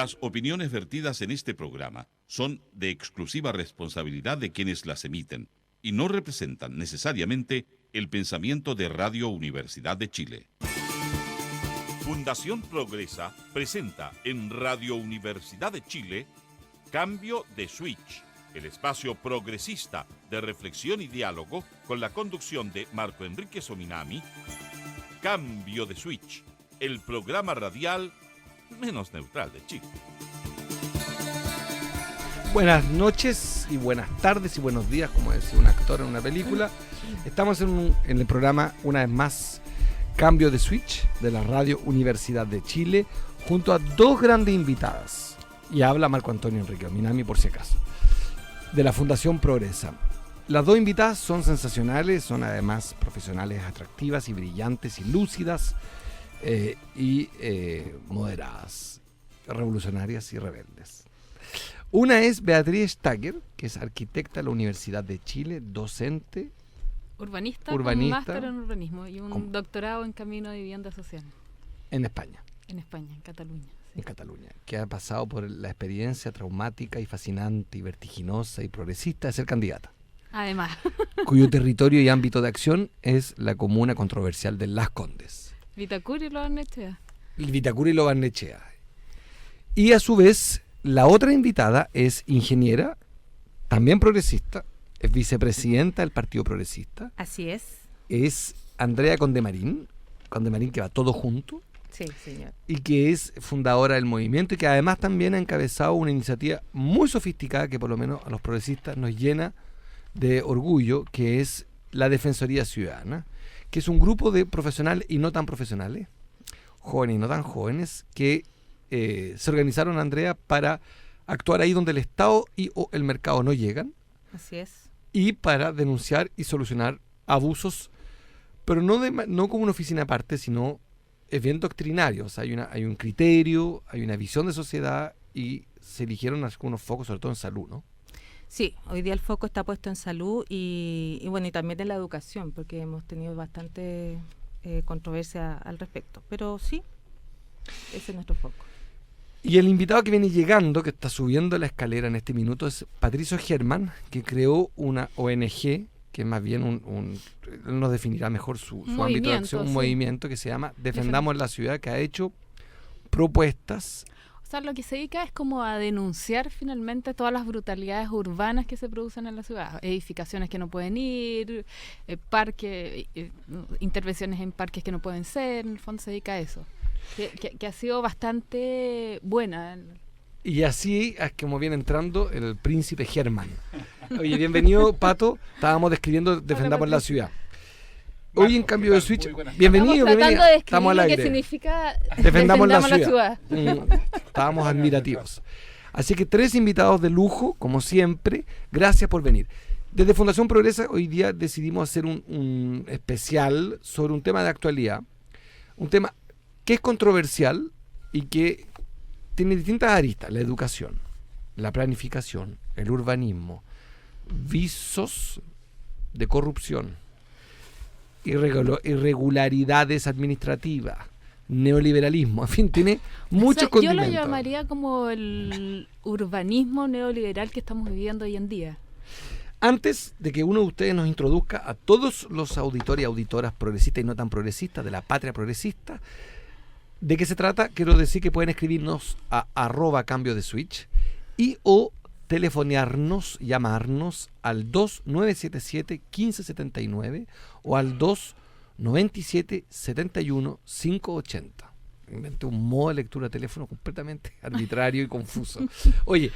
Las opiniones vertidas en este programa son de exclusiva responsabilidad de quienes las emiten y no representan necesariamente el pensamiento de Radio Universidad de Chile. Fundación Progresa presenta en Radio Universidad de Chile Cambio de Switch, el espacio progresista de reflexión y diálogo con la conducción de Marco Enrique Sominami. Cambio de Switch, el programa radial menos neutral de Chile. Buenas noches y buenas tardes y buenos días, como decía un actor en una película. Estamos en el programa, una vez más, Cambio de Switch, de la Radio Universidad de Chile, junto a dos grandes invitadas. Y habla Marco Antonio Enrique Minami, por si acaso, de la Fundación Progresa. Las dos invitadas son sensacionales, son además profesionales atractivas y brillantes y lúcidas, moderadas, revolucionarias y rebeldes. Una es Beatriz Stager, que es arquitecta de la Universidad de Chile, docente, urbanista con máster en urbanismo y un doctorado en camino de vivienda social. En España. En España, en Cataluña. Sí. En Cataluña, que ha pasado por la experiencia traumática y fascinante y vertiginosa y progresista de ser candidata. Además. Cuyo territorio y ámbito de acción es la comuna controversial de Las Condes. Vitacura y Lo Barnechea. Vitacura y Lo Barnechea. Y a su vez, la otra invitada es ingeniera, también progresista, es vicepresidenta del Partido Progresista. Así es. Es Andrea Condemarín que va todo junto. Sí, señor. Y que es fundadora del movimiento y que además también ha encabezado una iniciativa muy sofisticada que por lo menos a los progresistas nos llena de orgullo, que es la Defensoría Ciudadana, que es un grupo de profesionales y no tan profesionales, jóvenes y no tan jóvenes, que se organizaron, Andrea, para actuar ahí donde el Estado o el mercado no llegan. Así es. Y para denunciar y solucionar abusos, pero no como una oficina aparte, sino es bien doctrinario. O sea, hay un criterio, hay una visión de sociedad y se eligieron algunos focos, sobre todo en salud, ¿no? Sí, hoy día el foco está puesto en salud y bueno, y también en la educación, porque hemos tenido bastante controversia al respecto. Pero sí, ese es nuestro foco. Y el invitado que viene llegando, que está subiendo la escalera en este minuto, es Patricio Germán, que creó una ONG, que más bien él nos definirá mejor su ámbito de acción, un movimiento que se llama Defendamos la Ciudad, que ha hecho propuestas. O sea, lo que se dedica es como a denunciar finalmente todas las brutalidades urbanas que se producen en la ciudad. Edificaciones que no pueden ir, parques, intervenciones en parques que no pueden ser, en el fondo se dedica a eso. Que ha sido bastante buena. Y así es como viene entrando el príncipe Germán. Oye, bienvenido, Pato. Estábamos describiendo Defendamos la Ciudad. Hoy en Cambio de Switch, bienvenido. Estamos al aire. ¿Qué significa Defendamos la ciudad? Estábamos admirativos. Así que 3 invitados de lujo, como siempre. Gracias por venir. Desde Fundación Progresa hoy día decidimos hacer un especial sobre un tema de actualidad. Un tema que es controversial y que tiene distintas aristas: la educación, la planificación, el urbanismo, visos de corrupción, irregularidades administrativas, neoliberalismo, en fin, tiene muchos condimentos. Yo lo llamaría como el urbanismo neoliberal que estamos viviendo hoy en día. Antes de que uno de ustedes nos introduzca a todos los auditores y auditoras progresistas y no tan progresistas de la patria progresista, ¿de qué se trata? Quiero decir que pueden escribirnos a @Cambio de Switch y o telefonearnos, llamarnos al 2977-1579 o al 297-71-580. Inventé un modo de lectura de teléfono completamente arbitrario y confuso. Oye,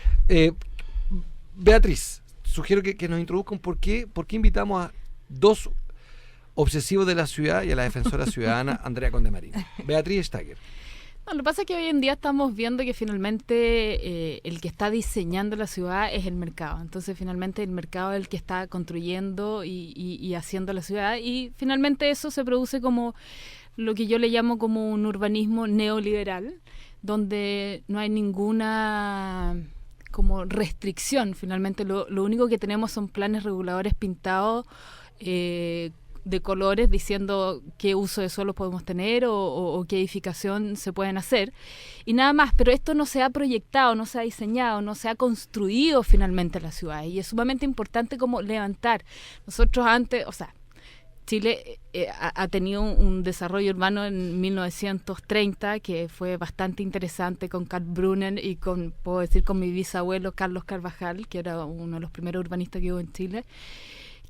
Beatriz, sugiero que nos introduzcan por qué invitamos a dos obsesivos de la ciudad y a la defensora ciudadana Andrea Condemarín. Beatriz Stager. No, lo que pasa es que hoy en día estamos viendo que finalmente el que está diseñando la ciudad es el mercado. Entonces finalmente el mercado es el que está construyendo y haciendo la ciudad, y finalmente eso se produce como lo que yo le llamo como un urbanismo neoliberal, donde no hay ninguna como restricción. Finalmente lo único que tenemos son planes reguladores pintados de colores diciendo qué uso de suelo podemos tener o qué edificación se pueden hacer y nada más, pero esto no se ha proyectado, no se ha diseñado, no se ha construido finalmente en la ciudad y es sumamente importante como levantar. Nosotros antes, o sea, Chile ha tenido un desarrollo urbano en 1930 que fue bastante interesante con Karl Brunner y puedo decir, con mi bisabuelo Carlos Carvajal, que era uno de los primeros urbanistas que hubo en Chile,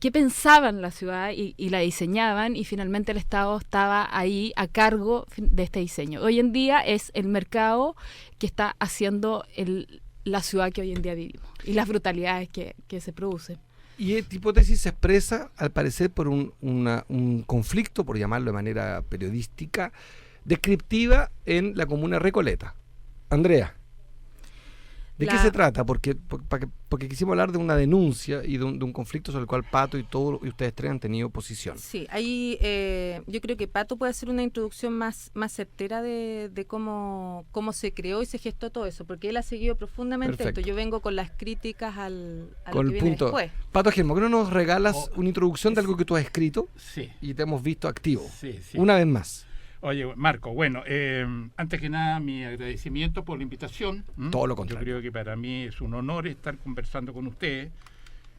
que pensaban la ciudad y la diseñaban y finalmente el Estado estaba ahí a cargo de este diseño. Hoy en día es el mercado que está haciendo la ciudad que hoy en día vivimos y las brutalidades que se producen. Y esta hipótesis se expresa, al parecer, por un conflicto, por llamarlo de manera periodística, descriptiva en la comuna de Recoleta. Andrea, ¿de qué se trata? Porque quisimos hablar de una denuncia y de un conflicto sobre el cual Pato y ustedes tres han tenido posición. Sí, ahí yo creo que Pato puede hacer una introducción más certera de cómo se creó y se gestó todo eso, porque él ha seguido profundamente Perfecto. esto. Yo vengo con las críticas a Con lo el que viene punto. después. Pato Germo, ¿por qué no nos regalas una introducción de algo que tú has escrito Sí, y te hemos visto activo? sí. Una vez más. Oye, Marco, bueno, antes que nada mi agradecimiento por la invitación. Todo lo contrario. Yo creo que para mí es un honor estar conversando con ustedes.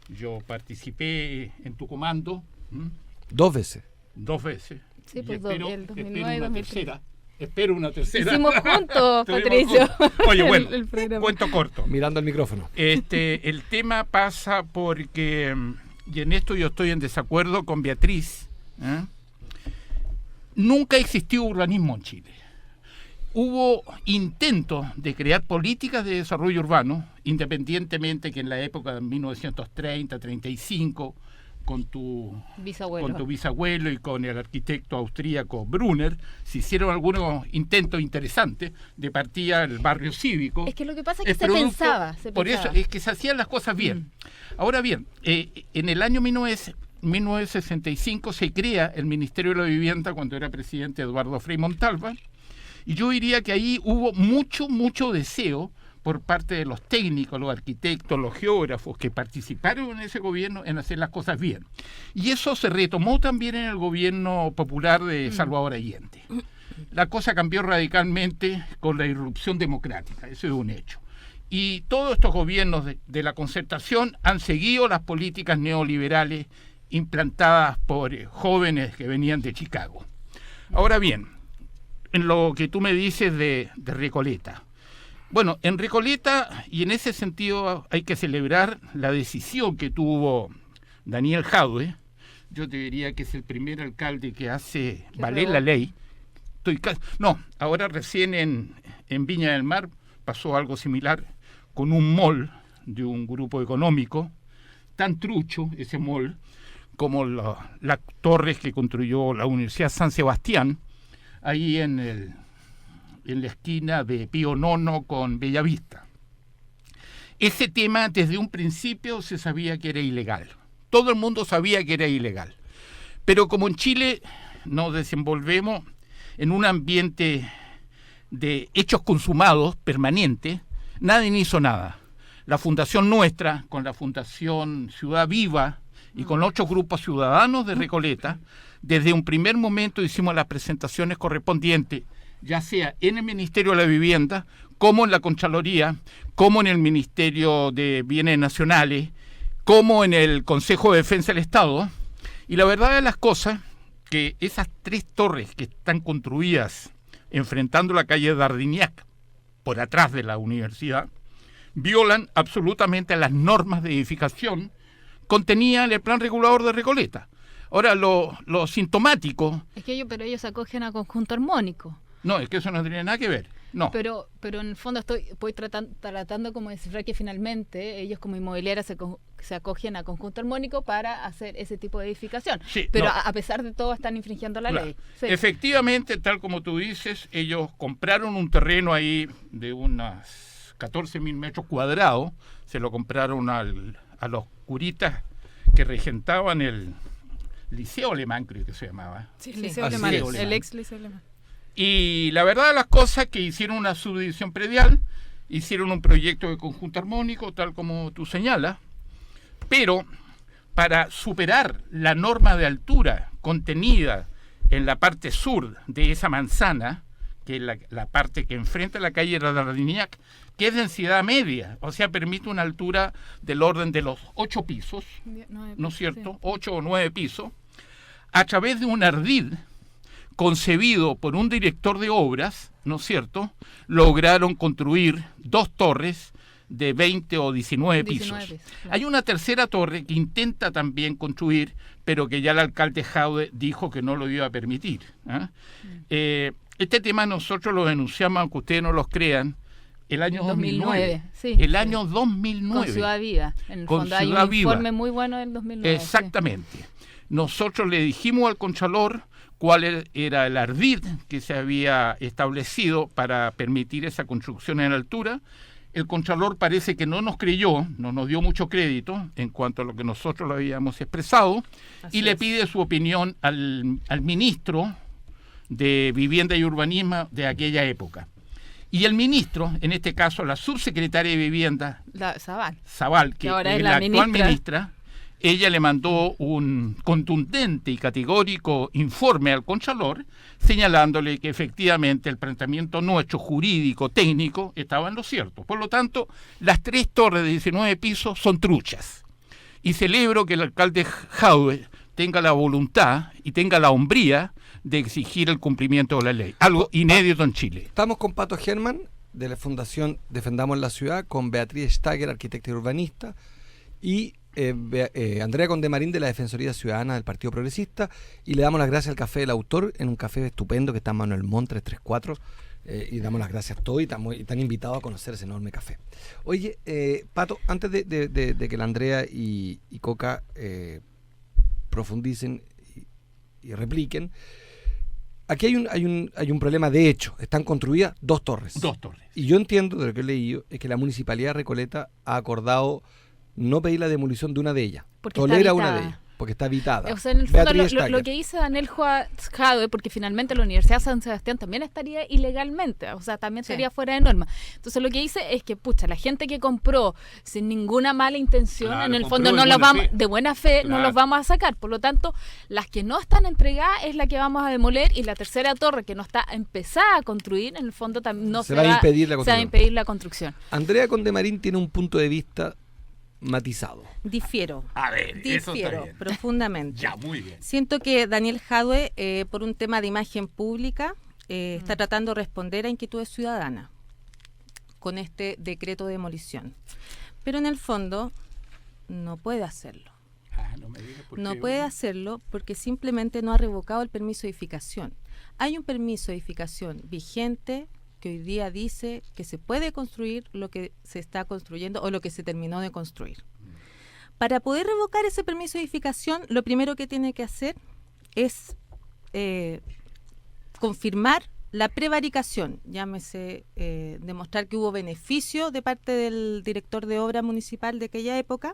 Yo participé en tu comando 2 veces. 2 veces. Sí, y pues espero, el 2009 y espero una 2013. tercera. Espero una tercera. Hicimos juntos, Estuvimos Patricio. juntos. Oye, bueno, el programa. cuento corto. Mirando al micrófono. El tema pasa porque, y en esto yo estoy en desacuerdo con Beatriz, nunca existió urbanismo en Chile. Hubo intentos de crear políticas de desarrollo urbano, independientemente que en la época de 1930, 35, con tu bisabuelo y con el arquitecto austríaco Brunner, se hicieron algunos intentos interesantes. De partida el barrio cívico. Es que lo que pasa es que El se producto, pensaba. Por eso es que se hacían las cosas bien. Ahora bien, en el año 1965 se crea el Ministerio de la Vivienda cuando era presidente Eduardo Frei Montalva, y yo diría que ahí hubo mucho deseo por parte de los técnicos, los arquitectos, los geógrafos que participaron en ese gobierno en hacer las cosas bien. Y eso se retomó también en el gobierno popular de Salvador Allende. La cosa cambió radicalmente con la irrupción democrática, eso es un hecho. Y todos estos gobiernos de la concertación han seguido las políticas neoliberales implantadas por jóvenes que venían de Chicago. Ahora bien, en lo que tú me dices de Recoleta. Bueno, en Recoleta, y en ese sentido hay que celebrar la decisión que tuvo Daniel Jadue. Yo te diría que es el primer alcalde que hace valer la ley. Ahora recién en Viña del Mar pasó algo similar con un mall de un grupo económico, tan trucho ese mall como las torres que construyó la Universidad San Sebastián, ahí en la esquina de Pío IX con Bellavista. Ese tema desde un principio se sabía que era ilegal. Todo el mundo sabía que era ilegal. Pero como en Chile nos desenvolvemos en un ambiente de hechos consumados permanente, nadie hizo nada. La fundación nuestra, con la Fundación Ciudad Viva y con 8 grupos ciudadanos de Recoleta, desde un primer momento hicimos las presentaciones correspondientes, ya sea en el Ministerio de la Vivienda, como en la Contraloría, como en el Ministerio de Bienes Nacionales, como en el Consejo de Defensa del Estado. Y la verdad de las cosas, que esas 3 torres que están construidas enfrentando la calle Dardiniac, por atrás de la universidad, violan absolutamente las normas de edificación contenidas en el Plan Regulador de Recoleta. Ahora, lo sintomático... Es que ellos se acogen a conjunto armónico. No, es que eso no tiene nada que ver. No. Pero en el fondo voy tratando como de descifrar que finalmente ellos como inmobiliaria se acogen a conjunto armónico para hacer ese tipo de edificación. Sí, pero no. a pesar de todo están infringiendo la ley. Sí. Efectivamente, tal como tú dices, ellos compraron un terreno ahí de unos 14.000 metros cuadrados, se lo compraron a los curitas que regentaban el Liceo Alemán, creo que se llamaba. Sí, Así Liceo Alemán, es. el ex Liceo Alemán. Y la verdad de las cosas es que hicieron una subdivisión predial, hicieron un proyecto de conjunto armónico, tal como tú señalas, pero para superar la norma de altura contenida en la parte sur de esa manzana, que es la parte que enfrenta la calle Radagniac, que es densidad media, o sea, permite una altura del orden de los 8 pisos, ¿no es cierto? Sí. 8 o 9 pisos, a través de un ardid concebido por un director de obras, ¿no es cierto?, lograron construir 2 torres de 20 o 19 pisos. Claro. Hay una tercera torre que intenta también construir, pero que ya el alcalde Jadwe dijo que no lo iba a permitir. Este tema nosotros lo denunciamos, aunque ustedes no los crean, el año 2009. Sí, el año 2009. Con Ciudad Viva. En el fondo hay un informe muy bueno del 2009. Exactamente. Sí. Nosotros le dijimos al Contralor cuál era el ardid que se había establecido para permitir esa construcción en altura. El Contralor parece que no nos creyó, no nos dio mucho crédito en cuanto a lo que nosotros lo habíamos expresado. Así y le pide su opinión al ministro de Vivienda y Urbanismo de aquella época. Y el ministro, en este caso la subsecretaria de Vivienda, Zabal, que ahora es la actual ministra, ella le mandó un contundente y categórico informe al Contralor señalándole que efectivamente el planteamiento nuestro jurídico, técnico, estaba en lo cierto. Por lo tanto, las 3 torres de 19 pisos son truchas. Y celebro que el alcalde Jadwe tenga la voluntad y tenga la hombría de exigir el cumplimiento de la ley. Algo inédito en Chile. Estamos con Pato Germán, de la Fundación Defendamos la Ciudad, con Beatriz Stager, arquitecta y urbanista, y Andrea Condemarín, de la Defensoría Ciudadana del Partido Progresista, y le damos las gracias al Café del Autor, en un café estupendo que está en Manuel Montt 334, y damos las gracias a todos y están invitados a conocer ese enorme café. Oye, Pato, antes de que la Andrea y Coca profundicen y repliquen, aquí hay un problema de hecho. Están construidas 2 torres. 2 torres. Y yo entiendo, de lo que he leído, es que la Municipalidad de Recoleta ha acordado no pedir la demolición de una de ellas. Tolera una de ellas, porque está habitada. O sea, en el fondo lo que dice Daniel Jadwe, porque finalmente la Universidad de San Sebastián también estaría ilegalmente, o sea, también estaría fuera de norma. Entonces lo que dice es que, la gente que compró sin ninguna mala intención, en el fondo de buena fe, no los vamos a sacar. Por lo tanto, las que no están entregadas es la que vamos a demoler, y la tercera torre que no está empezada a construir, en el fondo no se va a impedir la construcción. Andrea Condemarín tiene un punto de vista matizado. Difiero. A ver, eso está bien. Profundamente. Ya, muy bien. Siento que Daniel Jadwe, por un tema de imagen pública, está tratando de responder a inquietudes ciudadanas con este decreto de demolición. Pero en el fondo no puede hacerlo. No puede hacerlo porque simplemente no ha revocado el permiso de edificación. Hay un permiso de edificación vigente que hoy día dice que se puede construir lo que se está construyendo o lo que se terminó de construir. Para poder revocar ese permiso de edificación, lo primero que tiene que hacer es confirmar la prevaricación, llámese demostrar que hubo beneficio de parte del director de obra municipal de aquella época.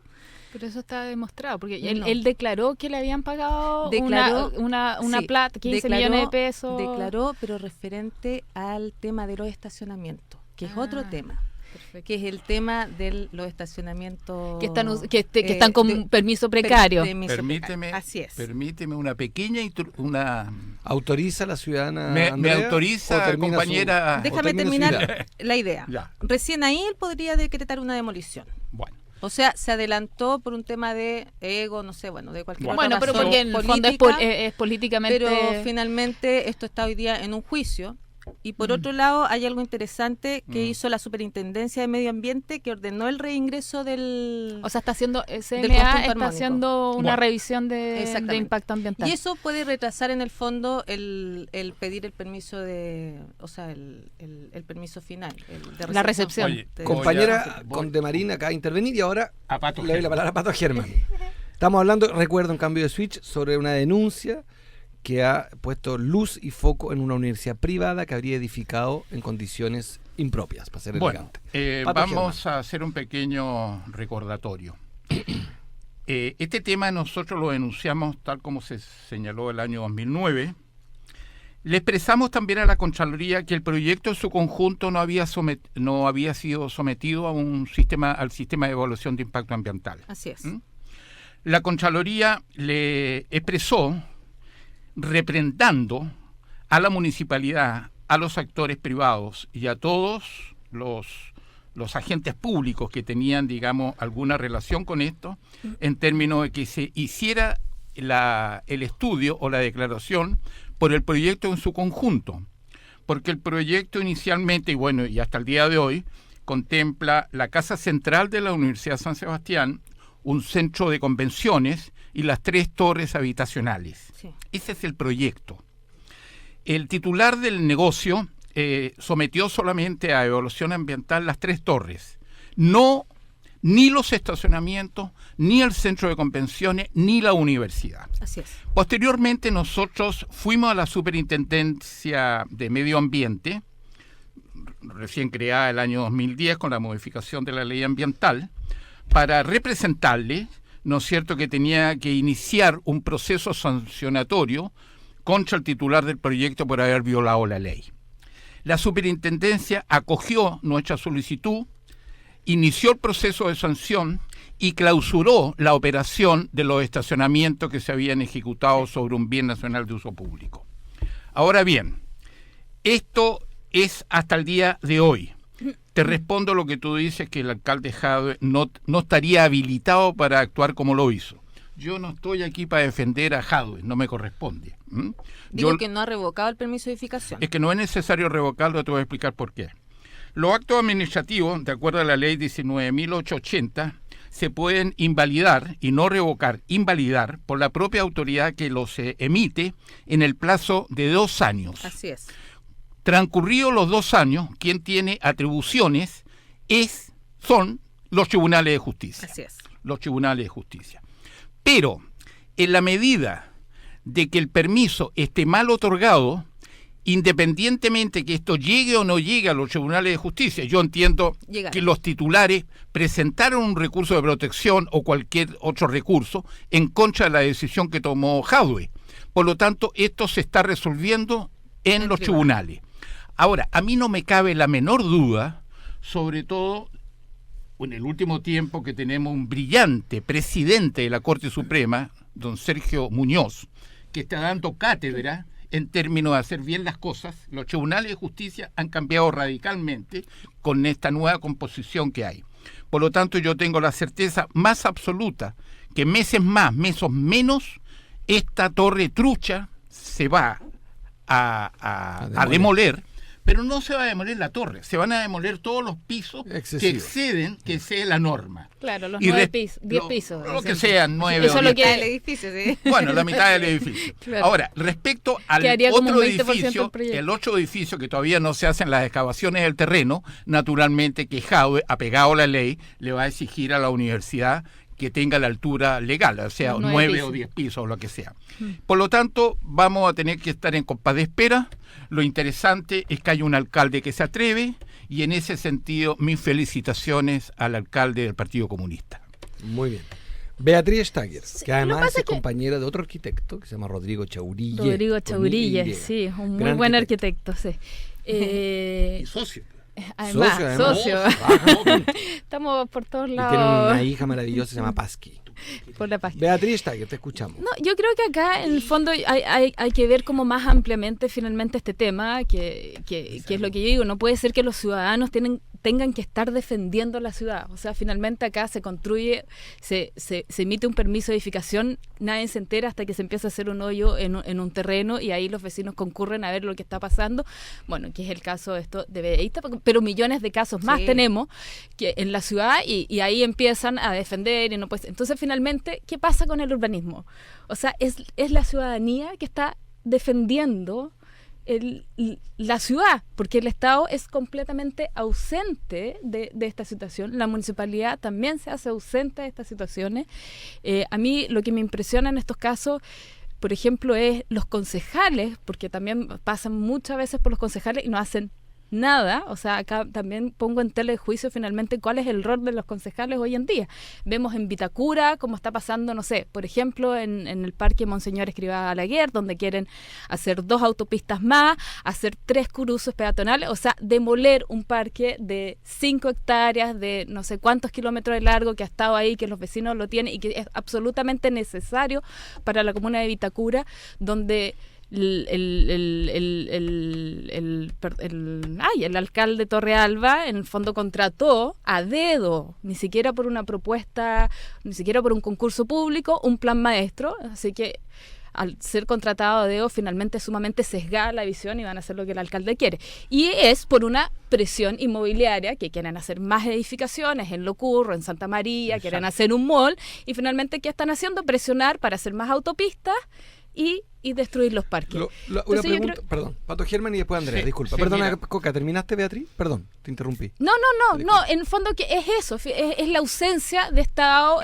Pero eso está demostrado, porque él declaró que le habían pagado una plata, 15 millones de pesos. Declaró, pero referente al tema de los estacionamientos, que es otro tema. Perfecto. Que es el tema de los estacionamientos que están con permiso precario. Así es. Permíteme una pequeña ¿Autoriza la ciudadana me autoriza, compañera? Déjame terminar la idea. Ya. Recién ahí él podría decretar una demolición. Bueno. O sea, se adelantó por un tema de ego, no sé, de cualquier otra razón. Pero porque en el fondo es políticamente... Pero finalmente esto está hoy día en un juicio. Y por otro lado, hay algo interesante que hizo la Superintendencia de Medio Ambiente, que ordenó el reingreso del... O sea, CMA está haciendo una revisión de impacto ambiental. Y eso puede retrasar en el fondo el pedir el permiso el permiso final, de la recepción. Oye, compañera Condemarín acaba de intervenir y ahora le doy la palabra a Pato Germán. Estamos hablando, recuerdo, un cambio de switch sobre una denuncia que ha puesto luz y foco en una universidad privada que habría edificado en condiciones impropias, para ser elegante. Vamos a hacer un pequeño recordatorio. Este tema nosotros lo denunciamos tal como se señaló el año 2009. Le expresamos también a la Contraloría que el proyecto en su conjunto no había sido sometido al sistema de evaluación de impacto ambiental. Así es. La Contraloría le expresó reprendando a la municipalidad, a los actores privados y a todos los agentes públicos que tenían, digamos, alguna relación con esto, en términos de que se hiciera el estudio o la declaración por el proyecto en su conjunto. Porque el proyecto inicialmente, y bueno, y hasta el día de hoy, contempla la Casa Central de la Universidad de San Sebastián, un centro de convenciones y las 3 torres habitacionales. Sí. Ese es el proyecto. El titular del negocio sometió solamente a evaluación ambiental las 3 torres. No, ni los estacionamientos, ni el centro de convenciones, ni la universidad. Así es. Posteriormente nosotros fuimos a la Superintendencia de Medio Ambiente, recién creada el año 2010 con la modificación de la ley ambiental, para representarle, ¿no es cierto?, que tenía que iniciar un proceso sancionatorio contra el titular del proyecto por haber violado la ley. La superintendencia acogió nuestra solicitud, inició el proceso de sanción y clausuró la operación de los estacionamientos que se habían ejecutado sobre un bien nacional de uso público. Ahora bien, esto es hasta el día de hoy. Te respondo lo que tú dices, que el alcalde Jadwe no estaría habilitado para actuar como lo hizo. Yo no estoy aquí para defender a Jadwe, no me corresponde. Digo que no ha revocado el permiso de edificación. Es que no es necesario revocarlo, te voy a explicar por qué. Los actos administrativos, de acuerdo a la ley 19.880, se pueden invalidar y no revocar, invalidar por la propia autoridad que los emite en el plazo de 2 años. Así es. Transcurridos los 2 años, quien tiene atribuciones son los tribunales de justicia. Así es. Los tribunales de justicia. Pero, en la medida de que el permiso esté mal otorgado, independientemente que esto llegue o no llegue a los tribunales de justicia, yo entiendo que los titulares presentaron un recurso de protección o cualquier otro recurso en contra de la decisión que tomó Jadwe. Por lo tanto, esto se está resolviendo en los tribunales. Ahora, a mí no me cabe la menor duda, sobre todo en el último tiempo que tenemos un brillante presidente de la Corte Suprema, don Sergio Muñoz, que está dando cátedra en términos de hacer bien las cosas. Los tribunales de justicia han cambiado radicalmente con esta nueva composición que hay. Por lo tanto, yo tengo la certeza más absoluta que meses más, meses menos, esta torre trucha se va a demoler, pero no se va a demoler la torre, se van a demoler todos los pisos excesivo. que excede la norma. Claro, los 10 pisos. Lo que sean, 9 eso o 10. Eso es lo que hay el edificio, sí. Bueno, la mitad del edificio. Claro. Ahora, respecto al otro edificio, el otro edificio que todavía no se hacen las excavaciones del terreno, naturalmente que Jadwe, apegado a la ley, le va a exigir a la universidad que tenga la altura legal, o sea, 9 o 10 pisos o lo que sea. Por lo tanto, vamos a tener que estar en compás de espera. Lo interesante es que hay un alcalde que se atreve y en ese sentido mis felicitaciones al alcalde del Partido Comunista. Muy bien. Beatriz Stagger, que además es compañera de otro arquitecto que se llama Rodrigo Chaurille. Rodrigo Chaurille, sí, un muy buen arquitecto, sí. Y socio. Además, socio. Estamos por todos lados. Y tiene una hija maravillosa, se llama Pasqui. Por la página. Beatriz Stagger, te escuchamos. No, yo creo que acá en el fondo hay que ver como más ampliamente finalmente este tema, que es lo que yo digo. No puede ser que los ciudadanos tengan que estar defendiendo la ciudad. O sea, finalmente acá se construye, se emite un permiso de edificación, nadie se entera hasta que se empieza a hacer un hoyo en un terreno y ahí los vecinos concurren a ver lo que está pasando. Bueno, que es el caso de esto de Bedeísta, pero millones de casos más tenemos que en la ciudad y ahí empiezan a defender y no puede. Entonces, finalmente, ¿qué pasa con el urbanismo? O sea, es la ciudadanía que está defendiendo la ciudad, porque el Estado es completamente ausente de esta situación. La municipalidad también se hace ausente de estas situaciones. A mí lo que me impresiona en estos casos, por ejemplo, es los concejales, porque también pasan muchas veces por los concejales y no hacen nada. O sea, acá también pongo en tela de juicio finalmente cuál es el rol de los concejales hoy en día. Vemos en Vitacura cómo está pasando, no sé, por ejemplo, en el Parque Monseñor Escrivá Balaguer, donde quieren hacer 2 autopistas más, hacer 3 cruces peatonales, o sea, demoler un parque de 5 hectáreas, de no sé cuántos kilómetros de largo, que ha estado ahí, que los vecinos lo tienen y que es absolutamente necesario para la comuna de Vitacura, donde el alcalde Torrealba en el fondo contrató a dedo, ni siquiera por una propuesta, ni siquiera por un concurso público, un plan maestro, así que al ser contratado a dedo finalmente sumamente sesgada la visión y van a hacer lo que el alcalde quiere. Y es por una presión inmobiliaria, que quieren hacer más edificaciones en Locurro, en Santa María, Exacto. quieren hacer un mall, y finalmente ¿qué están haciendo? Presionar para hacer más autopistas y destruir los parques. Una pregunta, perdón, Pato Germán y después Andrea, Sí, disculpa. sí, Perdona, mira. Coca, ¿terminaste, Beatriz? Perdón, te interrumpí. No, en el fondo que es eso, es la ausencia de Estado,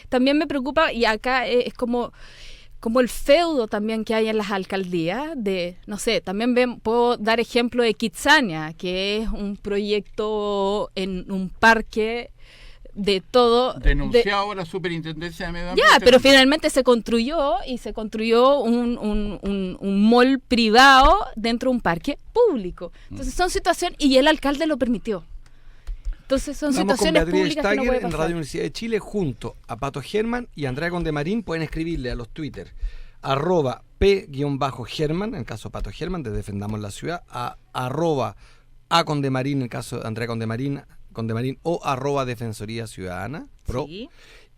también me preocupa, y acá es como el feudo también que hay en las alcaldías, de, no sé, también puedo dar ejemplo de Kitsania, que es un proyecto en un parque de todo. Denunciado a la Superintendencia de Medio Ambiente. Ya, pero finalmente se construyó un mall privado dentro de un parque público. Entonces son situaciones, y el alcalde lo permitió. Entonces son Estamos con situaciones Beatriz públicas que no Steiger puede en pasar. Radio Universidad de Chile junto a Pato Germán y Andrea Condemarín. Pueden escribirle a los Twitter @P_Germán, en el caso de Pato Germán, de Defendamos la Ciudad, a @Condemarín, en el caso de Andrea Condemarín, o @Defensoría Ciudadana Pro, Sí.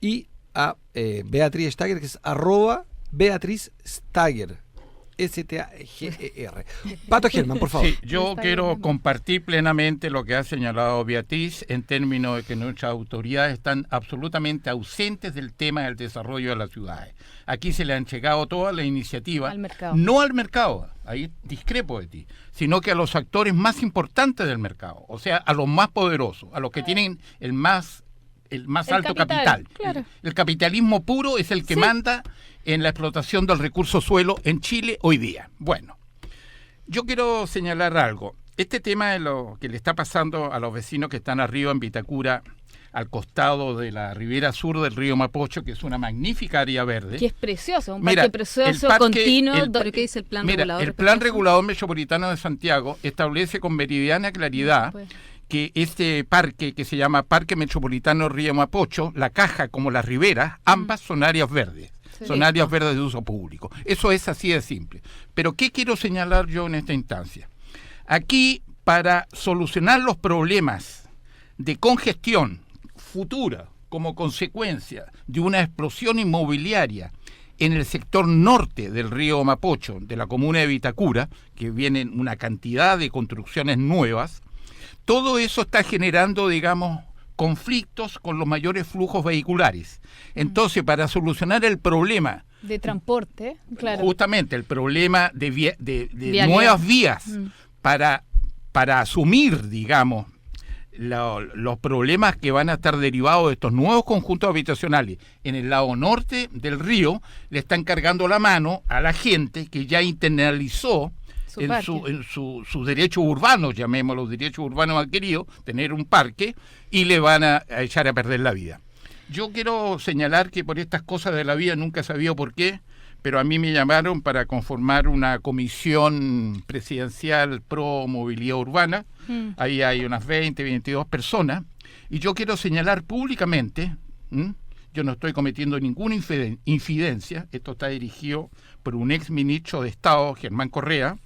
y a Beatriz Steiger, que es @Beatriz Steiger, STAGER. Pato Germán, por favor. Sí, yo Está quiero bien. compartir plenamente lo que ha señalado Beatriz en términos de que nuestras autoridades están absolutamente ausentes del tema del desarrollo de las ciudades. Aquí se le han llegado todas las iniciativas, Al mercado. no al mercado, ahí discrepo de ti, sino que a los actores más importantes del mercado, o sea, a los más poderosos, a los que tienen el más alto capital. claro. El capitalismo puro es el que Sí. manda en la explotación del recurso suelo en Chile hoy día. Bueno, yo quiero señalar algo. Este tema de lo que le está pasando a los vecinos que están arriba en Vitacura, al costado de la ribera sur del río Mapocho, que es una magnífica área verde. Que es precioso, un Mira, parque precioso, el parque- continuo. ¿Pero qué dice el plan Mira, regulador? el respecto Plan a eso? Regulador Metropolitano de Santiago establece con meridiana claridad Pues. que este parque, que se llama Parque Metropolitano Río Mapocho, la caja como las riberas, ambas son áreas verdes. Sí. Son áreas verdes de uso público. Eso es así de simple. Pero ¿qué quiero señalar yo en esta instancia? Aquí, para solucionar los problemas de congestión futura como consecuencia de una explosión inmobiliaria en el sector norte del río Mapocho, de la comuna de Vitacura, que vienen una cantidad de construcciones nuevas, todo eso está generando, digamos, conflictos con los mayores flujos vehiculares. Entonces, para solucionar el problema, De transporte, claro. justamente el problema de Vialidad. nuevas vías Mm. para asumir, digamos, los problemas que van a estar derivados de estos nuevos conjuntos habitacionales en el lado norte del río, le están cargando la mano a la gente que ya internalizó Su en parque. sus derechos urbanos, llamémoslos derechos urbanos adquiridos, tener un parque, y le van a echar a perder la vida. Yo quiero señalar que por estas cosas de la vida nunca he sabido por qué, pero a mí me llamaron para conformar una comisión presidencial pro movilidad urbana. Ahí hay unas 20, 22 personas, y yo quiero señalar públicamente, yo no estoy cometiendo ninguna infidencia, esto está dirigido por un ex ministro de Estado, Germán Correa,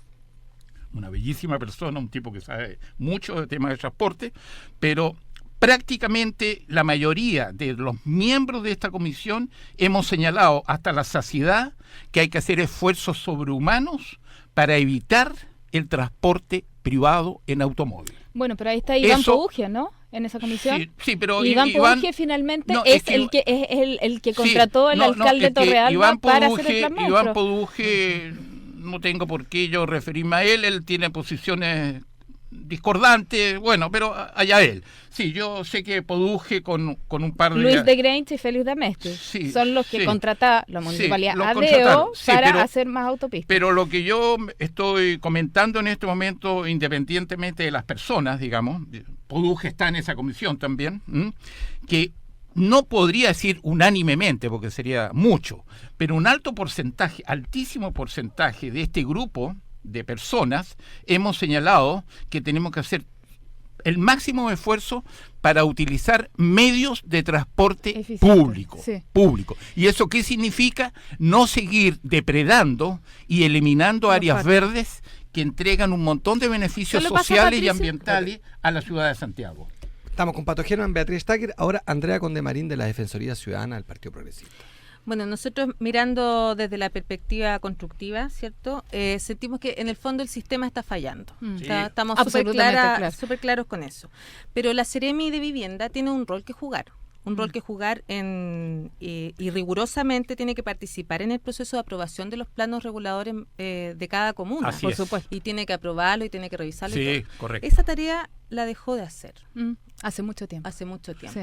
una bellísima persona, un tipo que sabe mucho de temas de transporte, pero prácticamente la mayoría de los miembros de esta comisión hemos señalado hasta la saciedad que hay que hacer esfuerzos sobrehumanos para evitar el transporte privado en automóvil. Bueno, pero ahí está Iván Eso- Pouge, ¿no? En esa comisión. Sí, pero Iván Pouge finalmente no, es que- el que Sí, contrató el no, alcalde es que Torrealba para hacer el plan maestro. Iván Pouge, no tengo por qué yo referirme a él tiene posiciones discordante, bueno, pero allá él. Sí, yo sé que produje con un par de... Luis de Grange y Félix Dameste son los que contrata la municipalidad ADEO para hacer más autopistas. Pero lo que yo estoy comentando en este momento, independientemente de las personas, digamos, produje está en esa comisión también, que no podría decir unánimemente, porque sería mucho, pero un alto porcentaje, altísimo porcentaje de este grupo de personas hemos señalado que tenemos que hacer el máximo esfuerzo para utilizar medios de transporte público. ¿Y eso qué significa? No seguir depredando y eliminando áreas verdes que entregan un montón de beneficios sociales y ambientales a la ciudad de Santiago. Estamos con Pato Germán, Beatriz Stacker, ahora Andrea Condemarín de la Defensoría Ciudadana del Partido Progresista. Bueno, nosotros mirando desde la perspectiva constructiva, ¿cierto? Sentimos que en el fondo el sistema está fallando. Sí. Estamos súper claros con eso. Pero la Seremi de Vivienda tiene un rol que jugar. Y rigurosamente tiene que participar en el proceso de aprobación de los planos reguladores de cada comuna, por supuesto. Y tiene que aprobarlo y tiene que revisarlo. Sí, y todo. correcto. Esa tarea la dejó de hacer. Hace mucho tiempo. Sí.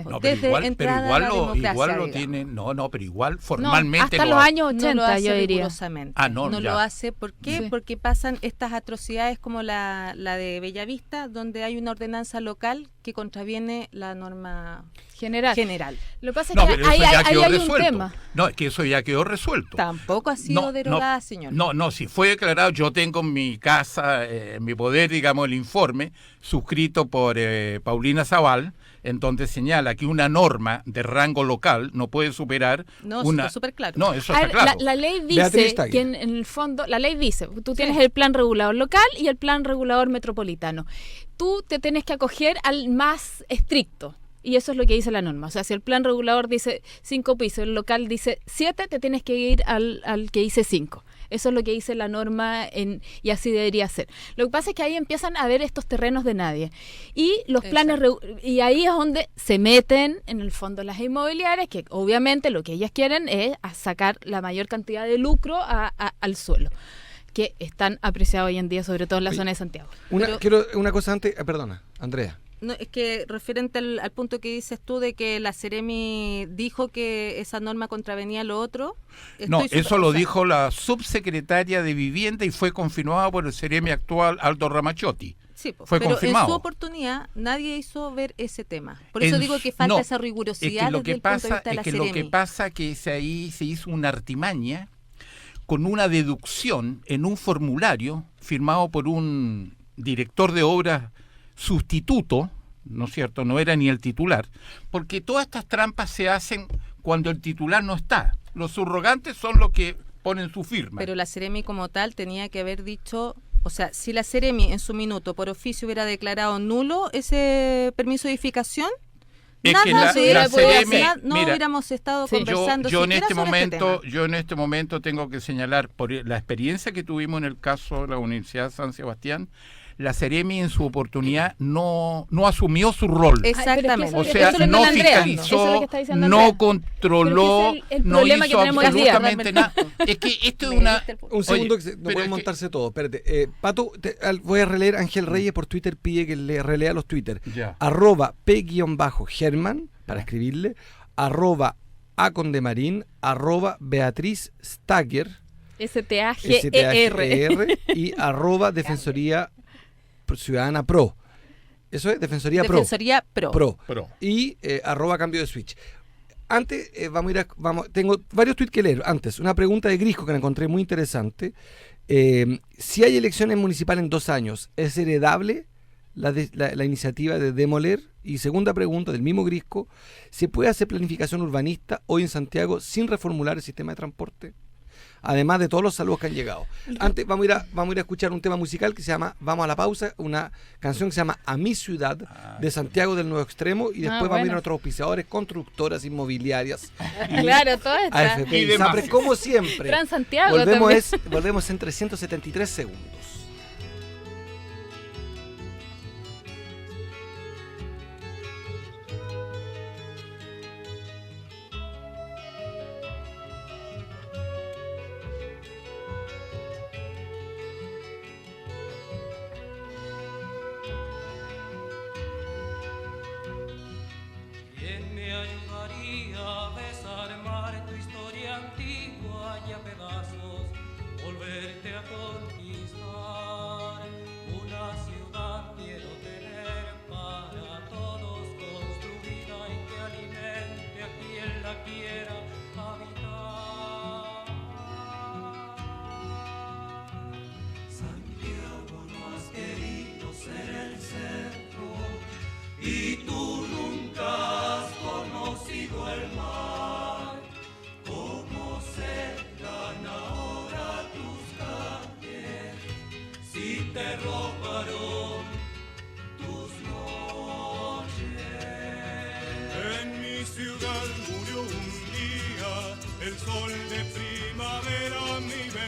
No, pero igual lo tiene, pero igual formalmente hasta los años 80 no lo hace yo diría. rigurosamente. No lo hace, ¿por qué? Sí. Porque pasan estas atrocidades como la de Bellavista, donde hay una ordenanza local que contraviene la norma general. Lo que pasa es que ahí hay un tema. No, es que eso ya quedó resuelto. Tampoco ha sido derogada, señor. No, si fue declarado, yo tengo en mi casa, en mi poder, digamos, el informe suscrito por Paulina Zaval, en donde señala que una norma de rango local no puede superar está súper claro. No, eso está claro. La ley dice que en el fondo, la ley dice, tú tienes el plan regulador local y el plan regulador metropolitano. Tú te tienes que acoger al más estricto. Y eso es lo que dice la norma. O sea, si el plan regulador dice 5 pisos, el local dice 7, te tienes que ir al que dice 5. Eso es lo que dice la norma y así debería ser. Lo que pasa es que ahí empiezan a ver estos terrenos de nadie. Y los planes, y ahí es donde se meten en el fondo las inmobiliarias, que obviamente lo que ellas quieren es sacar la mayor cantidad de lucro al suelo, que están apreciados hoy en día, sobre todo en la zona de Santiago. Quiero una cosa antes, perdona, Andrea. No, es que referente al punto que dices tú de que la Seremi dijo que esa norma contravenía lo otro. Eso lo dijo la subsecretaria de Vivienda y fue confirmado por el Seremi actual, Aldo Ramaciotti. Sí, fue pero confirmado. En su oportunidad nadie hizo ver ese tema. Por eso digo que falta esa rigurosidad desde el punto de vista de la Seremi. Lo que pasa es que ahí se hizo una artimaña con una deducción en un formulario firmado por un director de obras sustituto, ¿no es cierto? No era ni el titular, porque todas estas trampas se hacen cuando el titular no está. Los subrogantes son los que ponen su firma. Pero la Seremi como tal tenía que haber dicho, o sea, si la Seremi en su minuto por oficio hubiera declarado nulo ese permiso de edificación, hubiéramos estado conversando. Yo en este momento tengo que señalar, por la experiencia que tuvimos en el caso de la Universidad de San Sebastián, la Seremi en su oportunidad no asumió su rol. Exactamente. O sea, no fiscalizó, no controló, no hizo absolutamente nada. Es que esto es una... Un segundo, no puede montarse todo. Espérate. Pato, voy a releer. Ángel Reyes por Twitter pide que le relea los Twitter. @P_Germán, para escribirle, @Acondemarín, @Beatriz Stacker, STAGER y @Defensoría Ciudadana Pro. Eso es Defensoría Pro. Y @Cambio de Switch. Antes, tengo varios tweets que leer. Antes, una pregunta de Grisco que la encontré muy interesante. Si hay elecciones municipales en 2 años, ¿es heredable la iniciativa de demoler? Y segunda pregunta del mismo Grisco, ¿se puede hacer planificación urbanista hoy en Santiago sin reformular el sistema de transporte? Además de todos los saludos que han llegado. Antes vamos a ir a escuchar un tema musical que se llama, vamos a la pausa, una canción que se llama A mi ciudad, de Santiago del Nuevo Extremo, y después vamos a ir a nuestros auspiciadores, constructoras inmobiliarias. Claro, todo esto. AFP y SAPRE, como siempre. Transantiago volvemos en 373 segundos.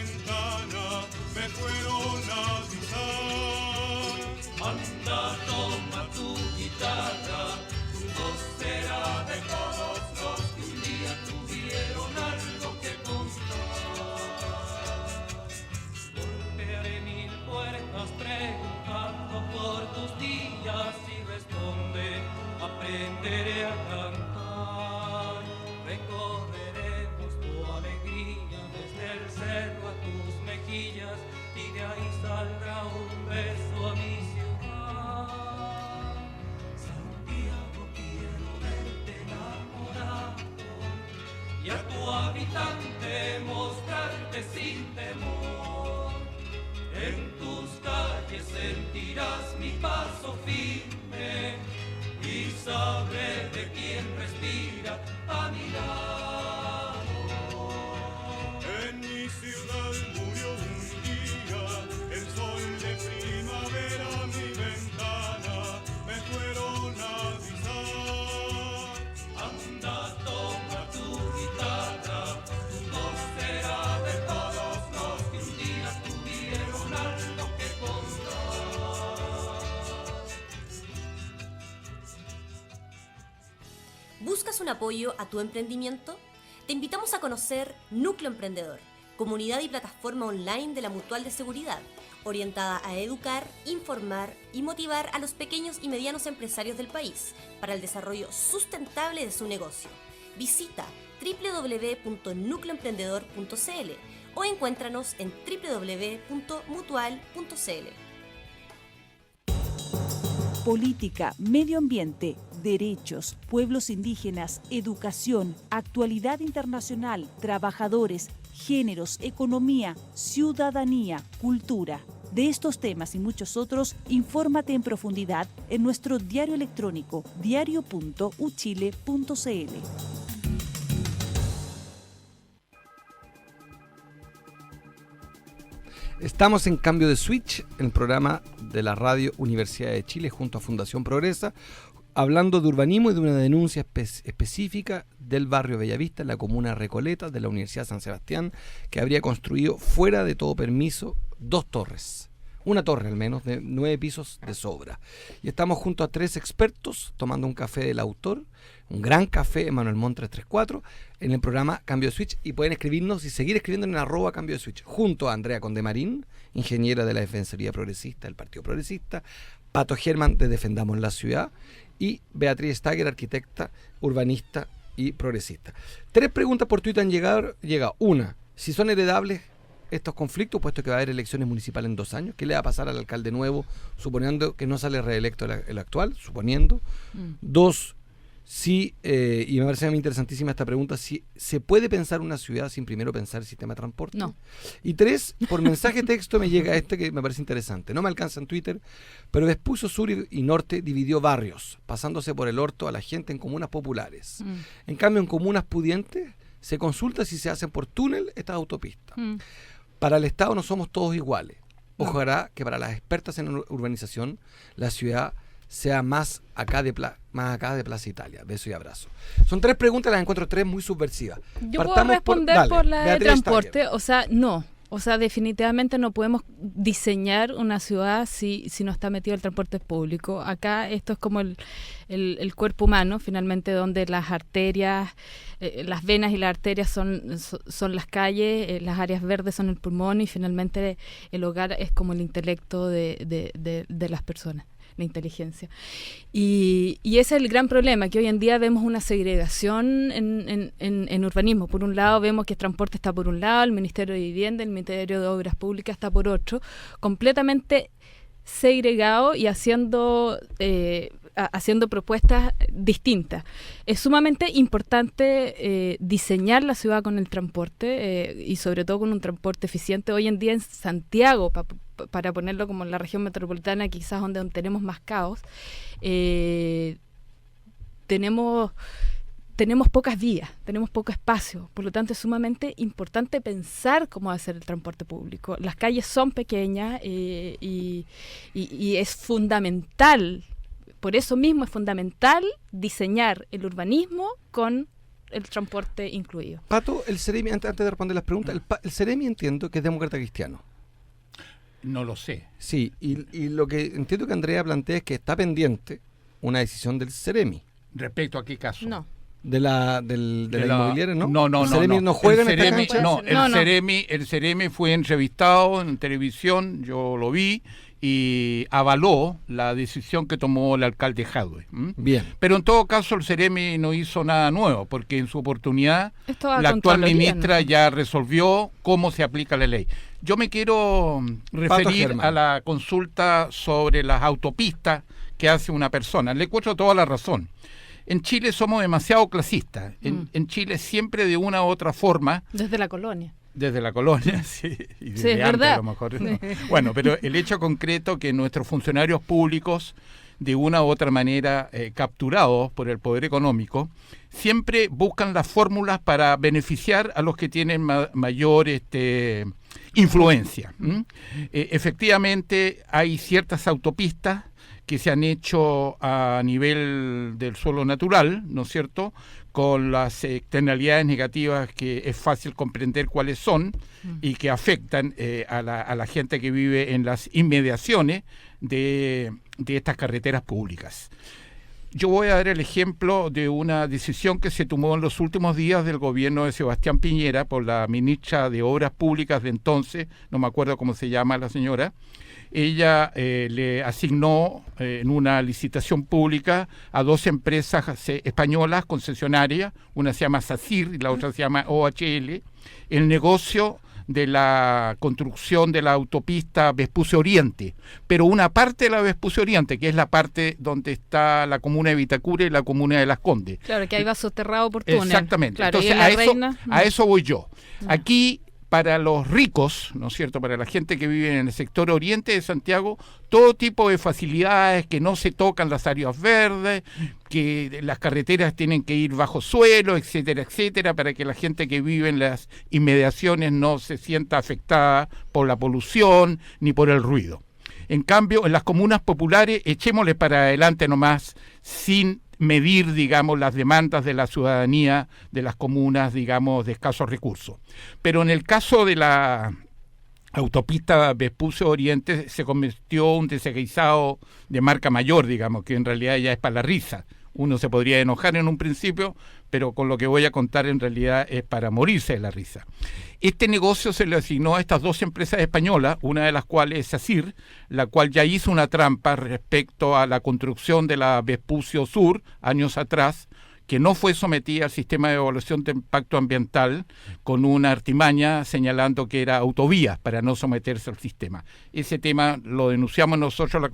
ventana me fueron a avisar. Anda, toma tu guitarra, tu voz será de todos los que un día tuvieron algo que contar. Golpearé 1000 puertas preguntando por tus días y responde, aprenderé a cantar. Recorreremos tu alegría desde el cerro a tus mejillas y de ahí saldrá un beso a mi ciudad. Santiago, quiero verte enamorado y a tu habitante mostrarte sin temor. En tus calles sentirás mi paso firme y sabré de quién respira a mi lado. En mi ciudad murió un día el sol de primavera, mi ventana me fueron a avisar. Anda, toma tu guitarra, tu voz será de todos los que un día tuvieron algo que contar. ¿Buscas un apoyo a tu emprendimiento? Te invitamos a conocer Núcleo Emprendedor, comunidad y plataforma online de la Mutual de Seguridad, orientada a educar, informar y motivar a los pequeños y medianos empresarios del país para el desarrollo sustentable de su negocio. Visita www.nucleoemprendedor.cl o encuéntranos en www.mutual.cl. Política, medio ambiente, derechos, pueblos indígenas, educación, actualidad internacional, trabajadores, géneros, economía, ciudadanía, cultura. De estos temas y muchos otros, infórmate en profundidad en nuestro diario electrónico diario.uchile.cl. Estamos en Cambio de Switch, el programa de la Radio Universidad de Chile junto a Fundación Progresa, hablando de urbanismo y de una denuncia específica del barrio Bellavista, en la comuna Recoleta, de la Universidad de San Sebastián, que habría construido fuera de todo permiso 2 torres. Una torre al menos, de 9 pisos de sobra. Y estamos junto a 3 expertos tomando un café del autor, un gran café, Manuel Montt 334, en el programa Cambio de Switch. Y pueden escribirnos y seguir escribiendo en @Cambio de Switch, junto a Andrea Condemarín, ingeniera de la Defensoría Progresista del Partido Progresista, Pato Germán de Defendamos la Ciudad y Beatriz Stager, arquitecta, urbanista y progresista. 3 preguntas por Twitter han llegado. Una, si son heredables estos conflictos, puesto que va a haber elecciones municipales en 2 años, ¿qué le va a pasar al alcalde nuevo, suponiendo que no sale reelecto el actual, suponiendo? 2, si, y me parece muy interesantísima esta pregunta, si se puede pensar una ciudad sin primero pensar el sistema de transporte. No. Y 3, por mensaje de texto me llega este que me parece interesante, no me alcanza en Twitter, pero Vespucio Sur y Norte dividió barrios, pasándose por el orto a la gente en comunas populares. En cambio, en comunas pudientes se consulta si se hacen por túnel estas autopistas. Para el Estado no somos todos iguales. Ojalá que para las expertas en urbanización la ciudad sea más acá de Plaza Italia. Beso y abrazo. Son 3 preguntas, las encuentro 3 muy subversivas. Yo puedo responder por la de transporte. Stager. O sea, no. O sea, definitivamente no podemos diseñar una ciudad si no está metido el transporte público. Acá esto es como el cuerpo humano, finalmente, donde las arterias, las venas y las arterias son las calles, las áreas verdes son el pulmón y finalmente el hogar es como el intelecto de las personas, la inteligencia. Y ese es el gran problema, que hoy en día vemos una segregación en urbanismo. Por un lado vemos que el transporte está por un lado, el Ministerio de Vivienda, el Ministerio de Obras Públicas está por otro, completamente segregado y haciendo propuestas distintas. Es sumamente importante diseñar la ciudad con el transporte y sobre todo con un transporte eficiente. Hoy en día en Santiago, para ponerlo como en la región metropolitana, quizás donde tenemos más caos, tenemos pocas vías, tenemos poco espacio, por lo tanto es sumamente importante pensar cómo va a ser el transporte público. Las calles son pequeñas y es fundamental, por eso mismo es fundamental diseñar el urbanismo con el transporte incluido. Pato, el Ceremi, antes de responder las preguntas, el Ceremi entiendo que es demócrata cristiano. No lo sé. Sí, y lo que entiendo que Andrea plantea es que está pendiente una decisión del Ceremi. ¿Respecto a qué caso? No. De la inmobiliaria, ¿no? No. ¿El Ceremi no juega en esta cancha? No, el Ceremi fue entrevistado en televisión, yo lo vi, y avaló la decisión que tomó el alcalde Jadwe. Bien. Pero en todo caso el Ceremi no hizo nada nuevo, porque en su oportunidad Esto la actual ministra, ¿no?, ya resolvió cómo se aplica la ley. Yo me quiero referir a la consulta sobre las autopistas que hace una persona. Le encuentro toda la razón. En Chile somos demasiado clasistas. En Chile siempre de una u otra forma... Desde la colonia. Desde la colonia, sí. Y desde sí, es antes, verdad. a lo mejor, ¿no? Bueno, pero el hecho concreto que nuestros funcionarios públicos, de una u otra manera capturados por el poder económico, siempre buscan las fórmulas para beneficiar a los que tienen mayor influencia. Efectivamente, hay ciertas autopistas que se han hecho a nivel del suelo natural, ¿no es cierto?, con las externalidades negativas que es fácil comprender cuáles son y que afectan a la gente que vive en las inmediaciones de estas carreteras públicas. Yo voy a dar el ejemplo de una decisión que se tomó en los últimos días del gobierno de Sebastián Piñera por la ministra de Obras Públicas de entonces, no me acuerdo cómo se llama la señora. Ella le asignó en una licitación pública a 2 empresas españolas concesionarias, una se llama SACIR y la otra se llama OHL, el negocio de la construcción de la autopista Vespucio Oriente, pero una parte de la Vespucio Oriente, que es la parte donde está la comuna de Vitacura y la comuna de Las Condes. Claro, que ahí va soterrado por túnel. Exactamente. Claro, entonces, a eso voy yo. Aquí, para los ricos, ¿no es cierto?, para la gente que vive en el sector oriente de Santiago, todo tipo de facilidades, que no se tocan las áreas verdes, que las carreteras tienen que ir bajo suelo, etcétera, etcétera, para que la gente que vive en las inmediaciones no se sienta afectada por la polución ni por el ruido. En cambio, en las comunas populares, echémosle para adelante nomás, sin medir, digamos, las demandas de la ciudadanía de las comunas, digamos, de escasos recursos. Pero en el caso de la autopista Vespucio Oriente se convirtió un desaguisado de marca mayor, digamos, que en realidad ya es para la risa. Uno se podría enojar en un principio, pero con lo que voy a contar en realidad es para morirse de la risa. Este negocio se le asignó a estas 2 empresas españolas, una de las cuales es SACIR, la cual ya hizo una trampa respecto a la construcción de la Vespucio Sur años atrás, que no fue sometida al sistema de evaluación de impacto ambiental con una artimaña señalando que era autovía para no someterse al sistema. Ese tema lo denunciamos nosotros a la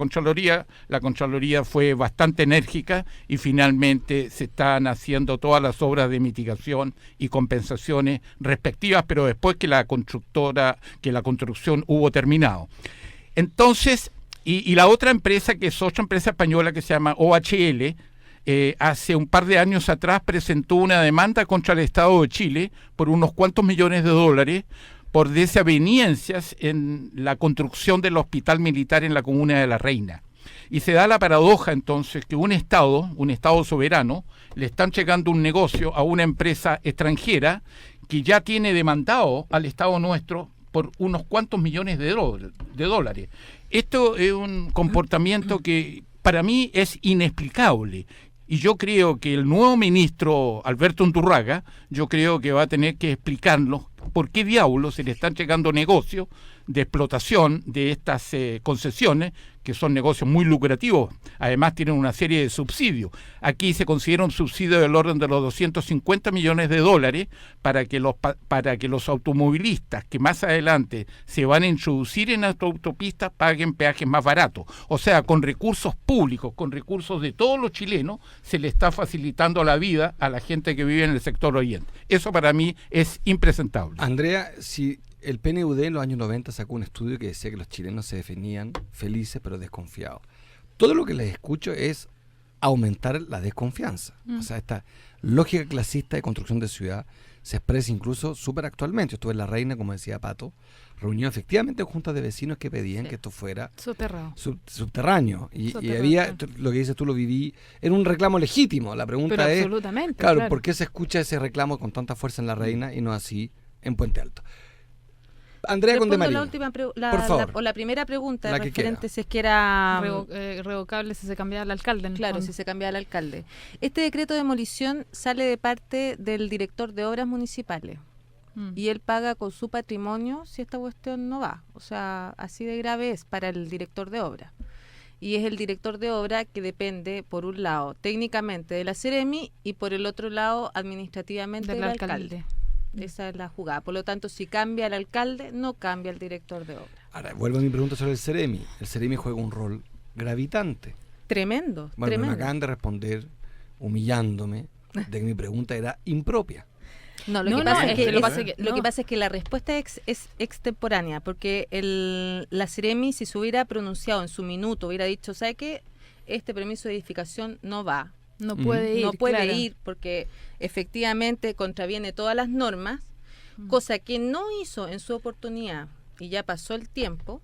Contraloría fue bastante enérgica y finalmente se están haciendo todas las obras de mitigación y compensaciones respectivas, pero después que la construcción hubo terminado. Entonces, y la otra empresa, que es otra empresa española que se llama OHL, hace un par de años atrás presentó una demanda contra el Estado de Chile por unos cuantos millones de dólares por desavenencias en la construcción del hospital militar en la comuna de La Reina. Y se da la paradoja entonces que un Estado soberano, le están llegando un negocio a una empresa extranjera que ya tiene demandado al Estado nuestro por unos cuantos millones de dólares. Esto es un comportamiento que para mí es inexplicable. Y yo creo que el nuevo ministro Alberto Unturraga, yo creo que va a tener que explicarnos por qué diablos se le están llegando negocios de explotación de estas concesiones, que son negocios muy lucrativos. Además tienen una serie de subsidios. Aquí se considera un subsidio del orden de los 250 millones de dólares para que los automovilistas que más adelante se van a introducir en autopistas paguen peajes más baratos. O sea, con recursos públicos, con recursos de todos los chilenos, se le está facilitando la vida a la gente que vive en el sector oriente. Eso para mí es impresentable. Andrea, si el PNUD en los años 90 sacó un estudio que decía que los chilenos se definían felices pero desconfiados. Todo lo que les escucho es aumentar la desconfianza. O sea, esta lógica clasista de construcción de ciudad se expresa incluso súper actualmente. Yo estuve en La Reina, como decía Pato, reunió efectivamente juntas de vecinos que pedían que esto fuera subterráneo. Y había, lo que dices tú lo viví, era un reclamo legítimo. La pregunta es, claro, ¿por qué se escucha ese reclamo con tanta fuerza en La Reina y no así en Puente Alto? Andrea Condemarín, por favor. La primera pregunta la referente si es que era revocable si se cambiaba el alcalde. Claro, si se cambiaba el alcalde. Este decreto de demolición sale de parte del director de obras municipales y él paga con su patrimonio si esta cuestión no va. O sea, así de grave es para el director de obra. Y es el director de obra que depende, por un lado, técnicamente de la Seremi y por el otro lado, administrativamente del alcalde. Esa es la jugada. Por lo tanto, si cambia el alcalde, no cambia el director de obra. Ahora, vuelvo a mi pregunta sobre el Seremi. El Seremi juega un rol gravitante. Tremendo. Bueno, me acaban de responder humillándome de que mi pregunta era impropia. No, lo que pasa es que la respuesta es extemporánea, porque la Seremi, si se hubiera pronunciado en su minuto, hubiera dicho, ¿sabe qué? Este permiso de edificación no va. No puede ir. No puede ir porque efectivamente contraviene todas las normas, cosa que no hizo en su oportunidad y ya pasó el tiempo,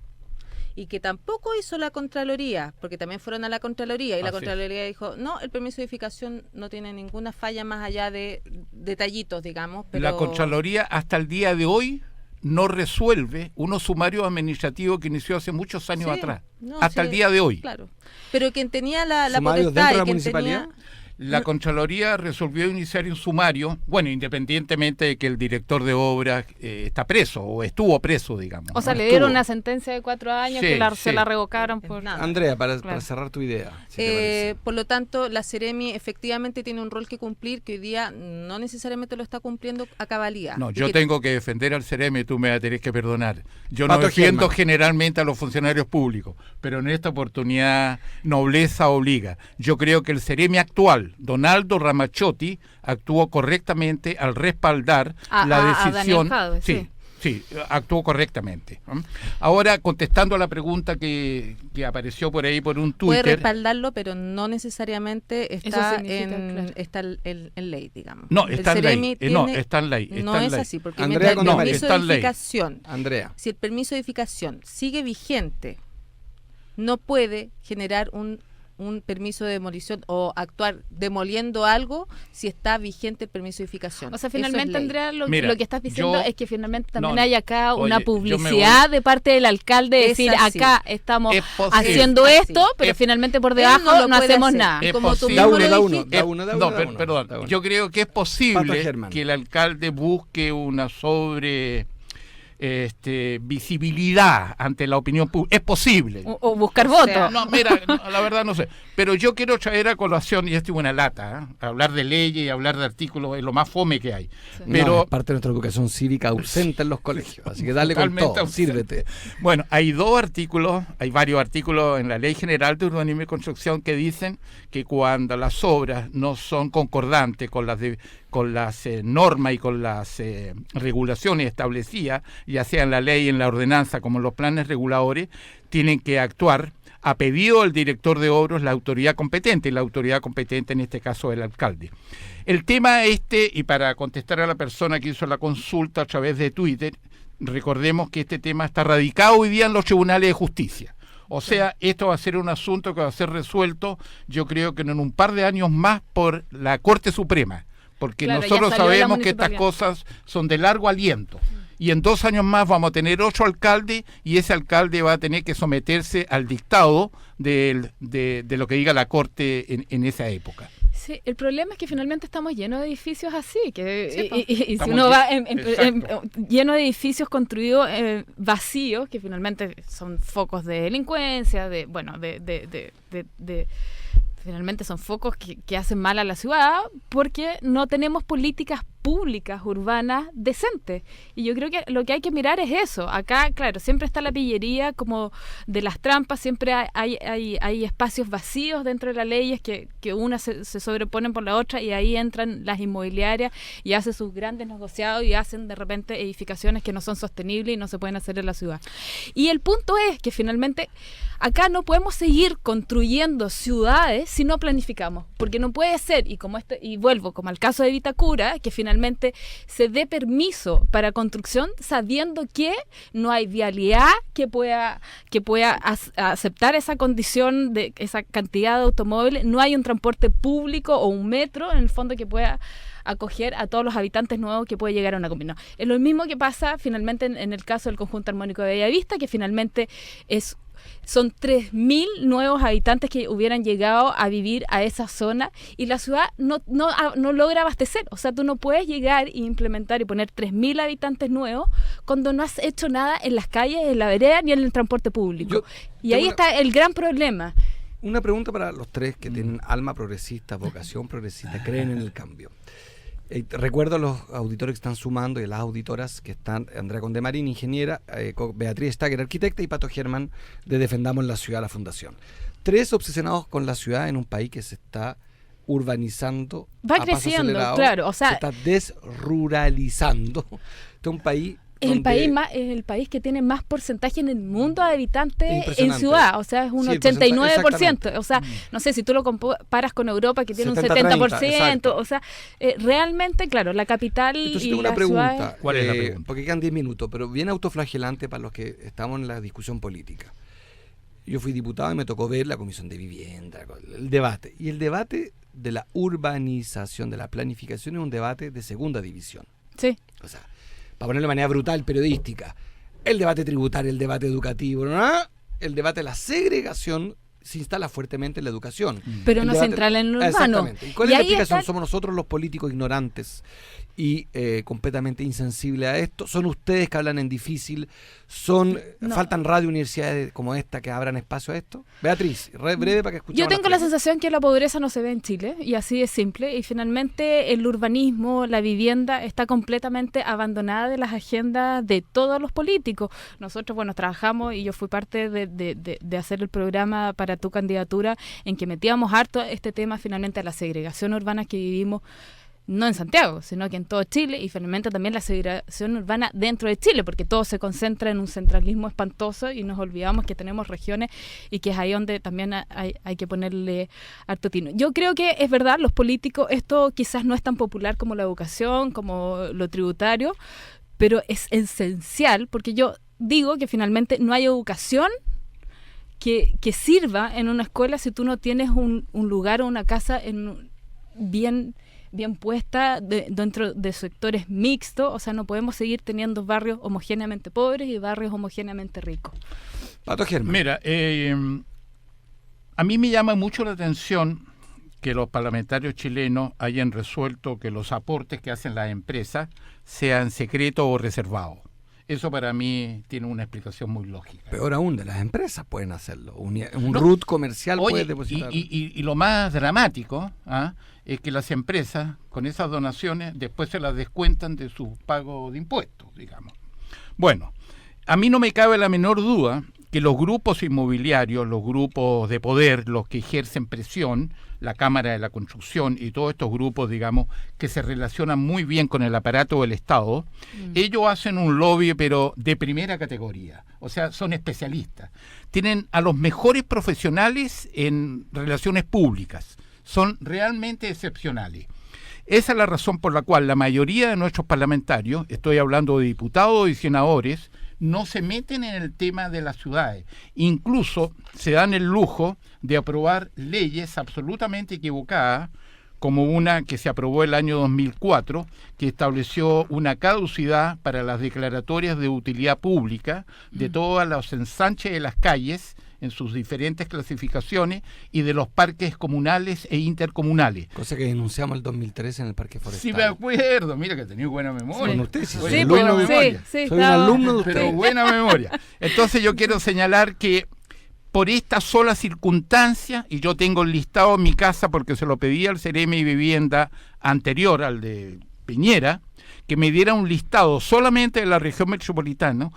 y que tampoco hizo la Contraloría, porque también fueron a la Contraloría y la Contraloría dijo, no, el permiso de edificación no tiene ninguna falla más allá de detallitos, digamos. Pero la Contraloría hasta el día de hoy no resuelve unos sumarios administrativos que inició hace muchos años atrás, hasta el día de hoy. Claro. Pero quien tenía la ¿sumarios potestad dentro de la y quien municipalidad? tenía... La Contraloría resolvió iniciar un sumario, bueno, independientemente de que el director de obras está preso, o estuvo preso, digamos. O sea, le dieron una sentencia de 4 años se la revocaron por nada. Andrea, para cerrar tu idea. Por lo tanto, la Seremi efectivamente tiene un rol que cumplir que hoy día no necesariamente lo está cumpliendo a cabalidad. No, yo tengo que defender al Seremi, tú me tenés que perdonar. Yo no defiendo generalmente a los funcionarios públicos, pero en esta oportunidad nobleza obliga. Yo creo que el Seremi actual, Donaldo Ramaciotti, actuó correctamente al respaldar la decisión. Sí, actuó correctamente. Ahora, contestando a la pregunta que apareció por ahí por un Twitter. Puede respaldarlo, pero no necesariamente está en ley, digamos. No, está en ley. Está en ley. No es así, porque Andrea, mientras el permiso de edificación, si el permiso de edificación sigue vigente, no puede generar un permiso de demolición o actuar demoliendo algo si está vigente el permiso de edificación. O sea, finalmente, Andrea, lo que estás diciendo es que finalmente también hay acá una publicidad de parte del alcde de decir, acá estamos haciendo esto, pero finalmente por debajo no hacemos nada. Como tú mismo lo dijiste. Perdón. Yo creo que es posible que el alcalde busque una visibilidad ante la opinión pública. Es posible. O buscar votos. No, mira, la verdad no sé. Pero yo quiero traer a colación, y esto es una lata, hablar de leyes y hablar de artículos es lo más fome que hay. Sí. Pero es parte de nuestra educación cívica ausente en los colegios, así que dale con todo, sírvete. Bueno, hay varios artículos en la Ley General de Urbanismo y Construcción que dicen que cuando las obras no son concordantes con las normas y con las regulaciones establecidas, ya sea en la ley, en la ordenanza, como en los planes reguladores, tienen que actuar a pedido del director de obras, la autoridad competente, y la autoridad competente en este caso el alcalde. El tema y para contestar a la persona que hizo la consulta a través de Twitter, recordemos que este tema está radicado hoy día en los tribunales de justicia. O sea, esto va a ser un asunto que va a ser resuelto, yo creo que en un par de años más, por la Corte Suprema, porque nosotros sabemos que estas cosas son de largo aliento. Y en 2 años más vamos a tener 8 alcaldes y ese alcalde va a tener que someterse al dictado de lo que diga la Corte en esa época. Sí, el problema es que finalmente estamos llenos de edificios así, y si uno va lleno de edificios construidos vacíos, que finalmente son focos de delincuencia, finalmente son focos que hacen mal a la ciudad porque no tenemos políticas públicas urbanas decentes. Y yo creo que lo que hay que mirar es eso. Acá, claro, siempre está la pillería como de las trampas, siempre hay espacios vacíos dentro de las leyes que unas se sobreponen por la otra y ahí entran las inmobiliarias y hacen sus grandes negociados y hacen de repente edificaciones que no son sostenibles y no se pueden hacer en la ciudad. Y el punto es que finalmente acá no podemos seguir construyendo ciudades si no planificamos, porque no puede ser, y vuelvo como al caso de Vitacura, que finalmente se dé permiso para construcción sabiendo que no hay vialidad que pueda aceptar esa condición de esa cantidad de automóviles, no hay un transporte público o un metro en el fondo que pueda acoger a todos los habitantes nuevos que puede llegar a una comuna. Es lo mismo que pasa finalmente en el caso del conjunto armónico de Bellavista, que finalmente son 3.000 nuevos habitantes que hubieran llegado a vivir a esa zona y la ciudad no logra abastecer. O sea, tú no puedes llegar e implementar y poner 3.000 habitantes nuevos cuando no has hecho nada en las calles, en la vereda ni en el transporte público. Y ahí está el gran problema. Una pregunta para los tres que tienen alma progresista, vocación progresista, creen en el cambio. Recuerdo a los auditores que están sumando y a las auditoras que están: Andrea Condemarín, ingeniera, Beatriz Stager, arquitecta, y Pato Germán de Defendamos la Ciudad, la Fundación. Tres obsesionados con la ciudad en un país que se está urbanizando, va creciendo, claro, o sea, se está desruralizando. Este es un país es el país que tiene más porcentaje en el mundo de habitantes en ciudad, o sea, es un 89%, o sea, no sé, si tú lo comparas con Europa que tiene 70%, un 70%, o sea, realmente, claro, la capital. Entonces y tengo la una pregunta, ciudad... ¿Cuál es la pregunta? Porque quedan 10 minutos, pero bien autoflagelante para los que estamos en la discusión política. Yo fui diputado y me tocó ver la Comisión de Vivienda, el debate, y el debate de la urbanización, de la planificación, es un debate de segunda división. Sí. O sea, para ponerlo de manera brutal, periodística, el debate tributario, el debate educativo, ¿no? El debate de la segregación se instala fuertemente en la educación. Pero no central en lo urbano. Exactamente. ¿Y cuál es la explicación? ¿Somos nosotros los políticos ignorantes y completamente insensibles a esto? ¿Son ustedes que hablan en difícil? ¿Faltan radio universidades como esta que abran espacio a esto? Beatriz, breve para que escuchemos. Yo tengo la sensación que la pobreza no se ve en Chile, y así es simple, y finalmente el urbanismo, la vivienda, está completamente abandonada de las agendas de todos los políticos. Nosotros, bueno, trabajamos, y yo fui parte de hacer el programa para tu candidatura, en que metíamos harto este tema finalmente a la segregación urbana que vivimos, no en Santiago, sino que en todo Chile, y finalmente también la segregación urbana dentro de Chile, porque todo se concentra en un centralismo espantoso y nos olvidamos que tenemos regiones y que es ahí donde también hay que ponerle harto tino. Yo creo que es verdad, los políticos, esto quizás no es tan popular como la educación, como lo tributario, pero es esencial, porque yo digo que finalmente no hay educación que sirva en una escuela si tú no tienes un lugar o una casa bien puesta dentro de sectores mixtos. O sea, no podemos seguir teniendo barrios homogéneamente pobres y barrios homogéneamente ricos. Pato Germán. Mira, a mí me llama mucho la atención que los parlamentarios chilenos hayan resuelto que los aportes que hacen las empresas sean secretos o reservados. Eso para mí tiene una explicación muy lógica. Peor aún, de las empresas pueden hacerlo. Un RUT comercial puede depositar. Y lo más dramático es que las empresas, con esas donaciones, después se las descuentan de su pago de impuestos, digamos. Bueno, a mí no me cabe la menor duda que los grupos inmobiliarios, los grupos de poder, los que ejercen presión, la Cámara de la Construcción y todos estos grupos, digamos, que se relacionan muy bien con el aparato del Estado, ellos hacen un lobby, pero de primera categoría. O sea, son especialistas. Tienen a los mejores profesionales en relaciones públicas. Son realmente excepcionales. Esa es la razón por la cual la mayoría de nuestros parlamentarios, estoy hablando de diputados y senadores, no se meten en el tema de las ciudades. Incluso se dan el lujo de aprobar leyes absolutamente equivocadas, como una que se aprobó el año 2004, que estableció una caducidad para las declaratorias de utilidad pública de todos los ensanches de las calles en sus diferentes clasificaciones y de los parques comunales e intercomunales. Cosa que denunciamos el 2013 en el Parque Forestal. Sí, me acuerdo. Mira que tenía buena memoria. Con usted, sí, soy alumno de memoria. Soy un alumno de usted. Pero buena memoria. Entonces yo quiero señalar que por esta sola circunstancia, y yo tengo el listado en mi casa porque se lo pedí al Ceremi de Vivienda anterior, al de Piñera, que me diera un listado solamente de la región metropolitana,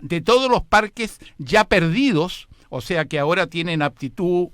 de todos los parques ya perdidos, o sea que ahora tienen aptitud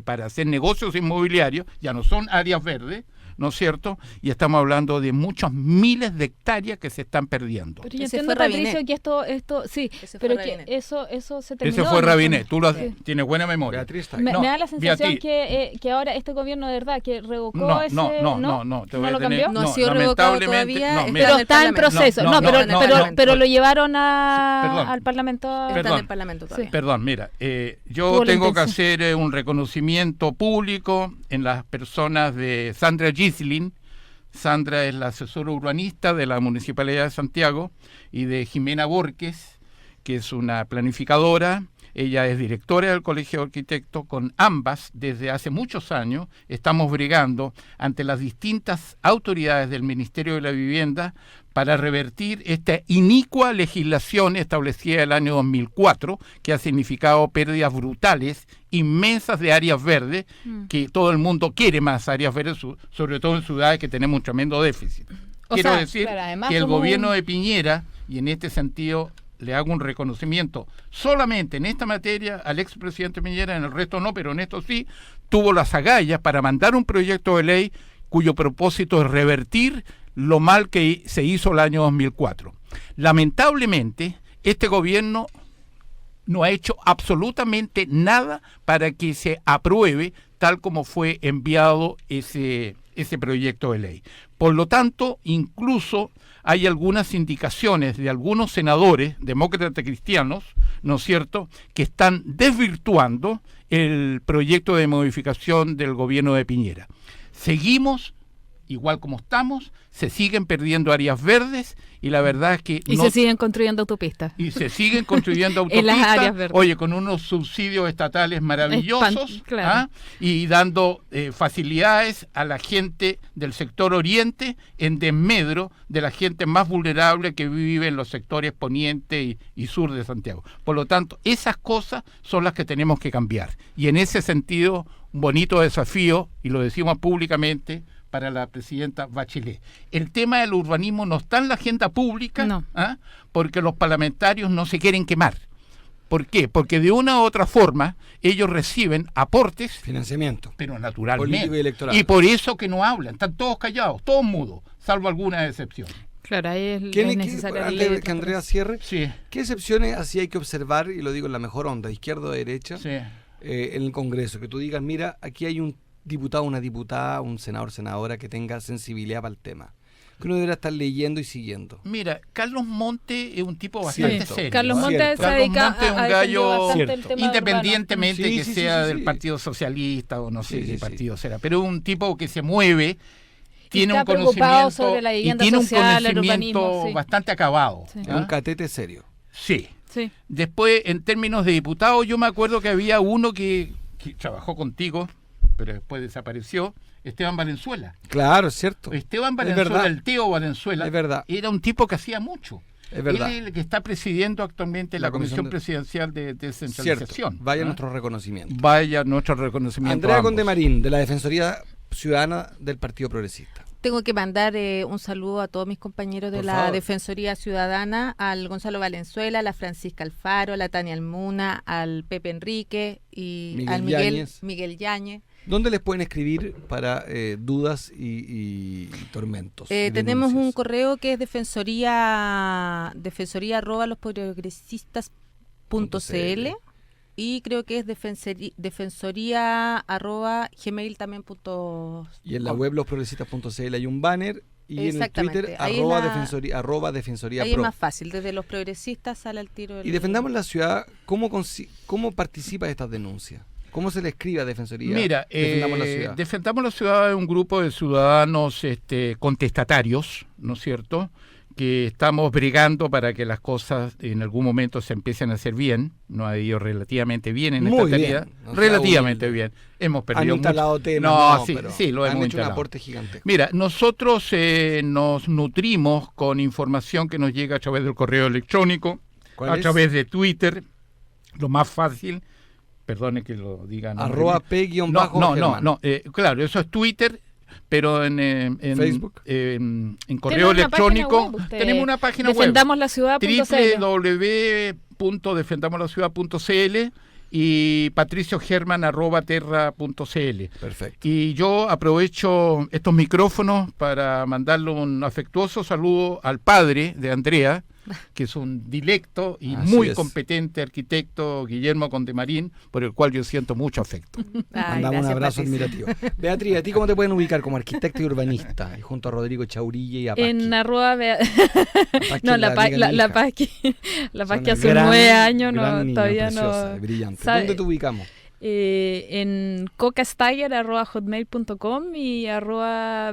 para hacer negocios inmobiliarios, ya no son áreas verdes, ¿no es cierto? Y estamos hablando de muchos miles de hectáreas que se están perdiendo. Pero yo Ese entiendo, fue Patricio, Rabinet. que esto sí, Ese pero fue que Rabinet. eso se terminó. Ese fue ¿no? Rabinet, tú Sí. tienes buena memoria. Beatriz está ahí. Me, No, me da la sensación Beatriz. que ahora este gobierno de verdad que revocó No, ese... no, ¿No te voy a lo tener- cambió? No ha sido revocado lamentablemente, todavía, no, está mira, Pero en el está en Parlamento. proceso. No, No, no, pero, no, pero, no. pero lo llevaron Perdón. al Parlamento. Está en Perdón. el Parlamento todavía. Perdón, mira, yo Tuvo la tengo que intención. hacer un reconocimiento público en las personas de Sandra Gislin. Sandra es la asesora urbanista de la Municipalidad de Santiago, y de Jimena Borges, que es una planificadora. Ella es directora del Colegio de Arquitectos. Con ambas, desde hace muchos años, estamos brigando ante las distintas autoridades del Ministerio de la Vivienda para revertir esta inicua legislación establecida el año 2004, que ha significado pérdidas brutales, inmensas de áreas verdes, que todo el mundo quiere más áreas verdes, sobre todo en ciudades que tenemos un tremendo déficit. O Quiero sea, decir claro, además que el somos gobierno de Piñera, y en este sentido le hago un reconocimiento solamente en esta materia al expresidente Piñera, en el resto no, pero en esto sí, tuvo las agallas para mandar un proyecto de ley cuyo propósito es revertir lo mal que se hizo el año 2004. Lamentablemente, este gobierno no ha hecho absolutamente nada para que se apruebe tal como fue enviado ese proyecto de ley. Por lo tanto, incluso hay algunas indicaciones de algunos senadores demócratas cristianos, ¿no es cierto?, que están desvirtuando el proyecto de modificación del gobierno de Piñera. Seguimos igual como estamos, se siguen perdiendo áreas verdes, y la verdad es que Y se siguen construyendo autopistas. y se siguen construyendo En las autopistas, áreas verdes. oye, con unos subsidios estatales maravillosos, Claro. ¿ah? Y dando facilidades a la gente del sector oriente en desmedro de la gente más vulnerable que vive en los sectores poniente y sur de Santiago. Por lo tanto, esas cosas son las que tenemos que cambiar. Y en ese sentido, un bonito desafío, y lo decimos públicamente, para la presidenta Bachelet. El tema del urbanismo no está en la agenda pública, No. ¿ah? Porque los parlamentarios no se quieren quemar. ¿Por qué? Porque de una u otra forma ellos reciben aportes, Financiamiento. pero naturalmente. Político y electoral. Y por eso que no hablan, están todos callados, todos mudos, salvo alguna excepción. Claro, ahí es ¿Quién- necesaria la antes ley de de que Andrea transparencia. cierre, Sí, ¿qué excepciones así hay que observar, y lo digo en la mejor onda, izquierda o derecha, sí. en el Congreso? Que tú digas, mira, aquí hay un diputado, una diputada, un senador, senadora que tenga sensibilidad para el tema, que uno debería estar leyendo y siguiendo. Mira, Carlos Monte es un tipo bastante Cierto. serio. Carlos ¿ah? Monte Cierto. se dedica Carlos Monte es un a defender gallo bastante el Cierto. tema Independientemente Sí, que sí, sea sí, del sí. Partido Socialista o no sé Sí, qué sí, partido será, pero un tipo que se mueve, tiene está un preocupado conocimiento sobre la y vivienda tiene un social, el conocimiento urbanismo, sí. bastante acabado. Sí. Es un catete serio. Sí. Sí. Después, en términos de diputados, yo me acuerdo que había uno que trabajó contigo, pero después desapareció, Esteban Valenzuela. Claro, es cierto. Esteban verdad. Valenzuela, el Teo Valenzuela, Es verdad. era un tipo que hacía mucho. Es verdad. Él es el que está presidiendo actualmente la Comisión Presidencial de Descentralización. Cierto. Vaya ¿ah? nuestro reconocimiento. Vaya nuestro reconocimiento. Andrea a ambos. Condemarín, de la Defensoría Ciudadana del Partido Progresista. Tengo que mandar un saludo a todos mis compañeros de Por la favor. Defensoría Ciudadana, al Gonzalo Valenzuela, a la Francisca Alfaro, a la Tania Almuna, al Pepe Enrique y Miguel al Yáñez. Miguel Yáñez. ¿Dónde les pueden escribir para dudas y tormentos? y Tenemos un denuncias? correo que es defensoría@losprogresistas.cl y creo que es defensoría@gmail también Y en la web losprogresistas.cl hay un banner, y en el Exactamente. Twitter Ahí arroba, es la- defensoría, defensoría ahí es pro. más fácil, desde los progresistas sale al tiro. Y Defendamos la Ciudad, ¿cómo participa de estas denuncias? ¿Cómo se le escribe a Defensoría? Mira, Defendamos la Ciudad. Defendamos la Ciudad es un grupo de ciudadanos contestatarios, ¿no es cierto?, que estamos brigando para que las cosas en algún momento se empiecen a hacer bien. No ha ido relativamente bien en Muy esta bien, tarea. no sea relativamente humilde. bien. Hemos Han perdido instalado mucho. temas, No, sí, pero sí, lo han hemos hecho un instalado. aporte gigantesco. Mira, nosotros nos nutrimos con información que nos llega a través del correo electrónico, ¿Cuál a es? través de Twitter, lo más fácil, perdone que lo digan. Arroba P-Germán. claro, eso es Twitter, pero en Facebook. en correo Tiene una electrónico página web, usted. tenemos una página web, Defendamoslaciudad.cl. www.defendamoslaciudad.cl, y patriciogerman@terra.cl. Perfecto. Y yo aprovecho estos micrófonos para mandarle un afectuoso saludo al padre de Andrea, que es un dilecto y Así muy es. competente arquitecto, Guillermo Condemarín, por el cual yo siento mucho afecto. Mandamos un abrazo admirativo. Beatriz, ¿a ti cómo te pueden ubicar? Como arquitecta y urbanista, y junto a Rodrigo Chaurilla y a Paqui. En arroba Paqui no, es la amiga de mi hija. Paqui Es hace una gran- 9 años, gran niña, todavía preciosa, no. brillante. sabe. ¿Dónde te ubicamos? En cocastager@hotmail.com y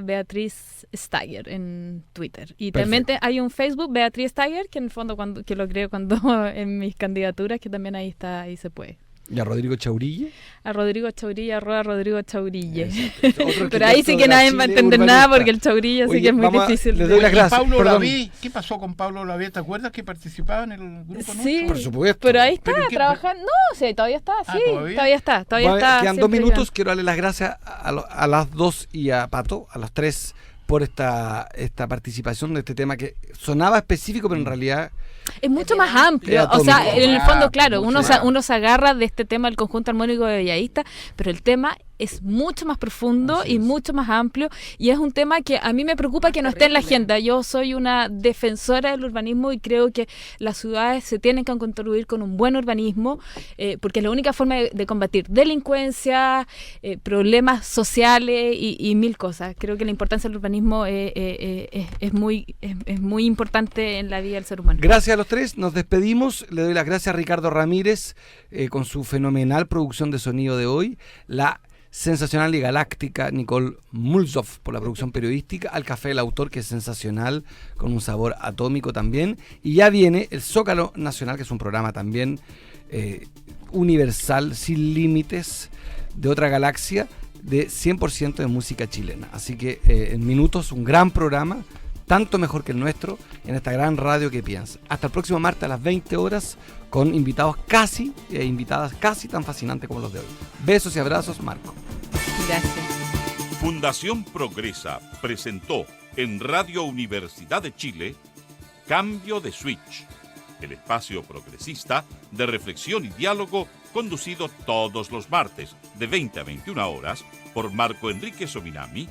@Beatriz Stager en Twitter. Y también hay un Facebook, Beatriz Stager, que en el fondo que lo creo cuando en mis candidaturas, que también ahí se puede. ¿Y a Rodrigo Chaurilla? A Rodrigo Chaurilla, @Rodrigo Chaurille. Otro Pero ahí sí arquitecto que de la nadie va a Chile entender urbanista. nada porque el Chaurilla sí Oye, que es muy vamos a- difícil. les doy las Y gracias. Pablo Perdón. Lavé, ¿qué pasó con Pablo Lavé? ¿Te acuerdas que participaba en el grupo Sí, nuestro? Por supuesto. pero ahí está, ¿Pero qué? trabajando. No, sí, todavía está, sí, ¿todavía? todavía está. Quedan 2 siempre minutos. bien. Quiero darle las gracias a las dos y a Pato, a las tres, por esta participación de este tema que sonaba específico, pero en realidad Es mucho más amplio. Es O sea, atómico. en el fondo, claro, mucho uno más. uno se agarra de este tema del conjunto armónico de Bellavista, pero el tema es mucho más profundo Así y es. mucho más amplio, y es un tema que a mí me preocupa que no esté en la agenda. Yo soy una defensora del urbanismo y creo que las ciudades se tienen que construir con un buen urbanismo, porque es la única forma de combatir delincuencia, problemas sociales y mil cosas. Creo que la importancia del urbanismo es muy importante en la vida del ser humano. gracias a los tres, nos despedimos. Le doy las gracias a Ricardo Ramírez con su fenomenal producción de sonido de hoy, la sensacional y galáctica Nicole Mulzov por la producción periodística, al Café del Autor, que es sensacional, con un sabor atómico también, y ya viene el Zócalo Nacional, que es un programa también universal, sin límites, de otra galaxia, de 100% de música chilena. Así que en minutos, un gran programa, tanto mejor que el nuestro, en esta gran radio que piensa. Hasta el próximo martes a las 20 horas, con invitados invitadas casi tan fascinantes como los de hoy. Besos y abrazos, Marco. Gracias. Fundación Progresa presentó en Radio Universidad de Chile Cambio de Switch, el espacio progresista de reflexión y diálogo conducido todos los martes de 20 a 21 horas por Marco Enrique Sominami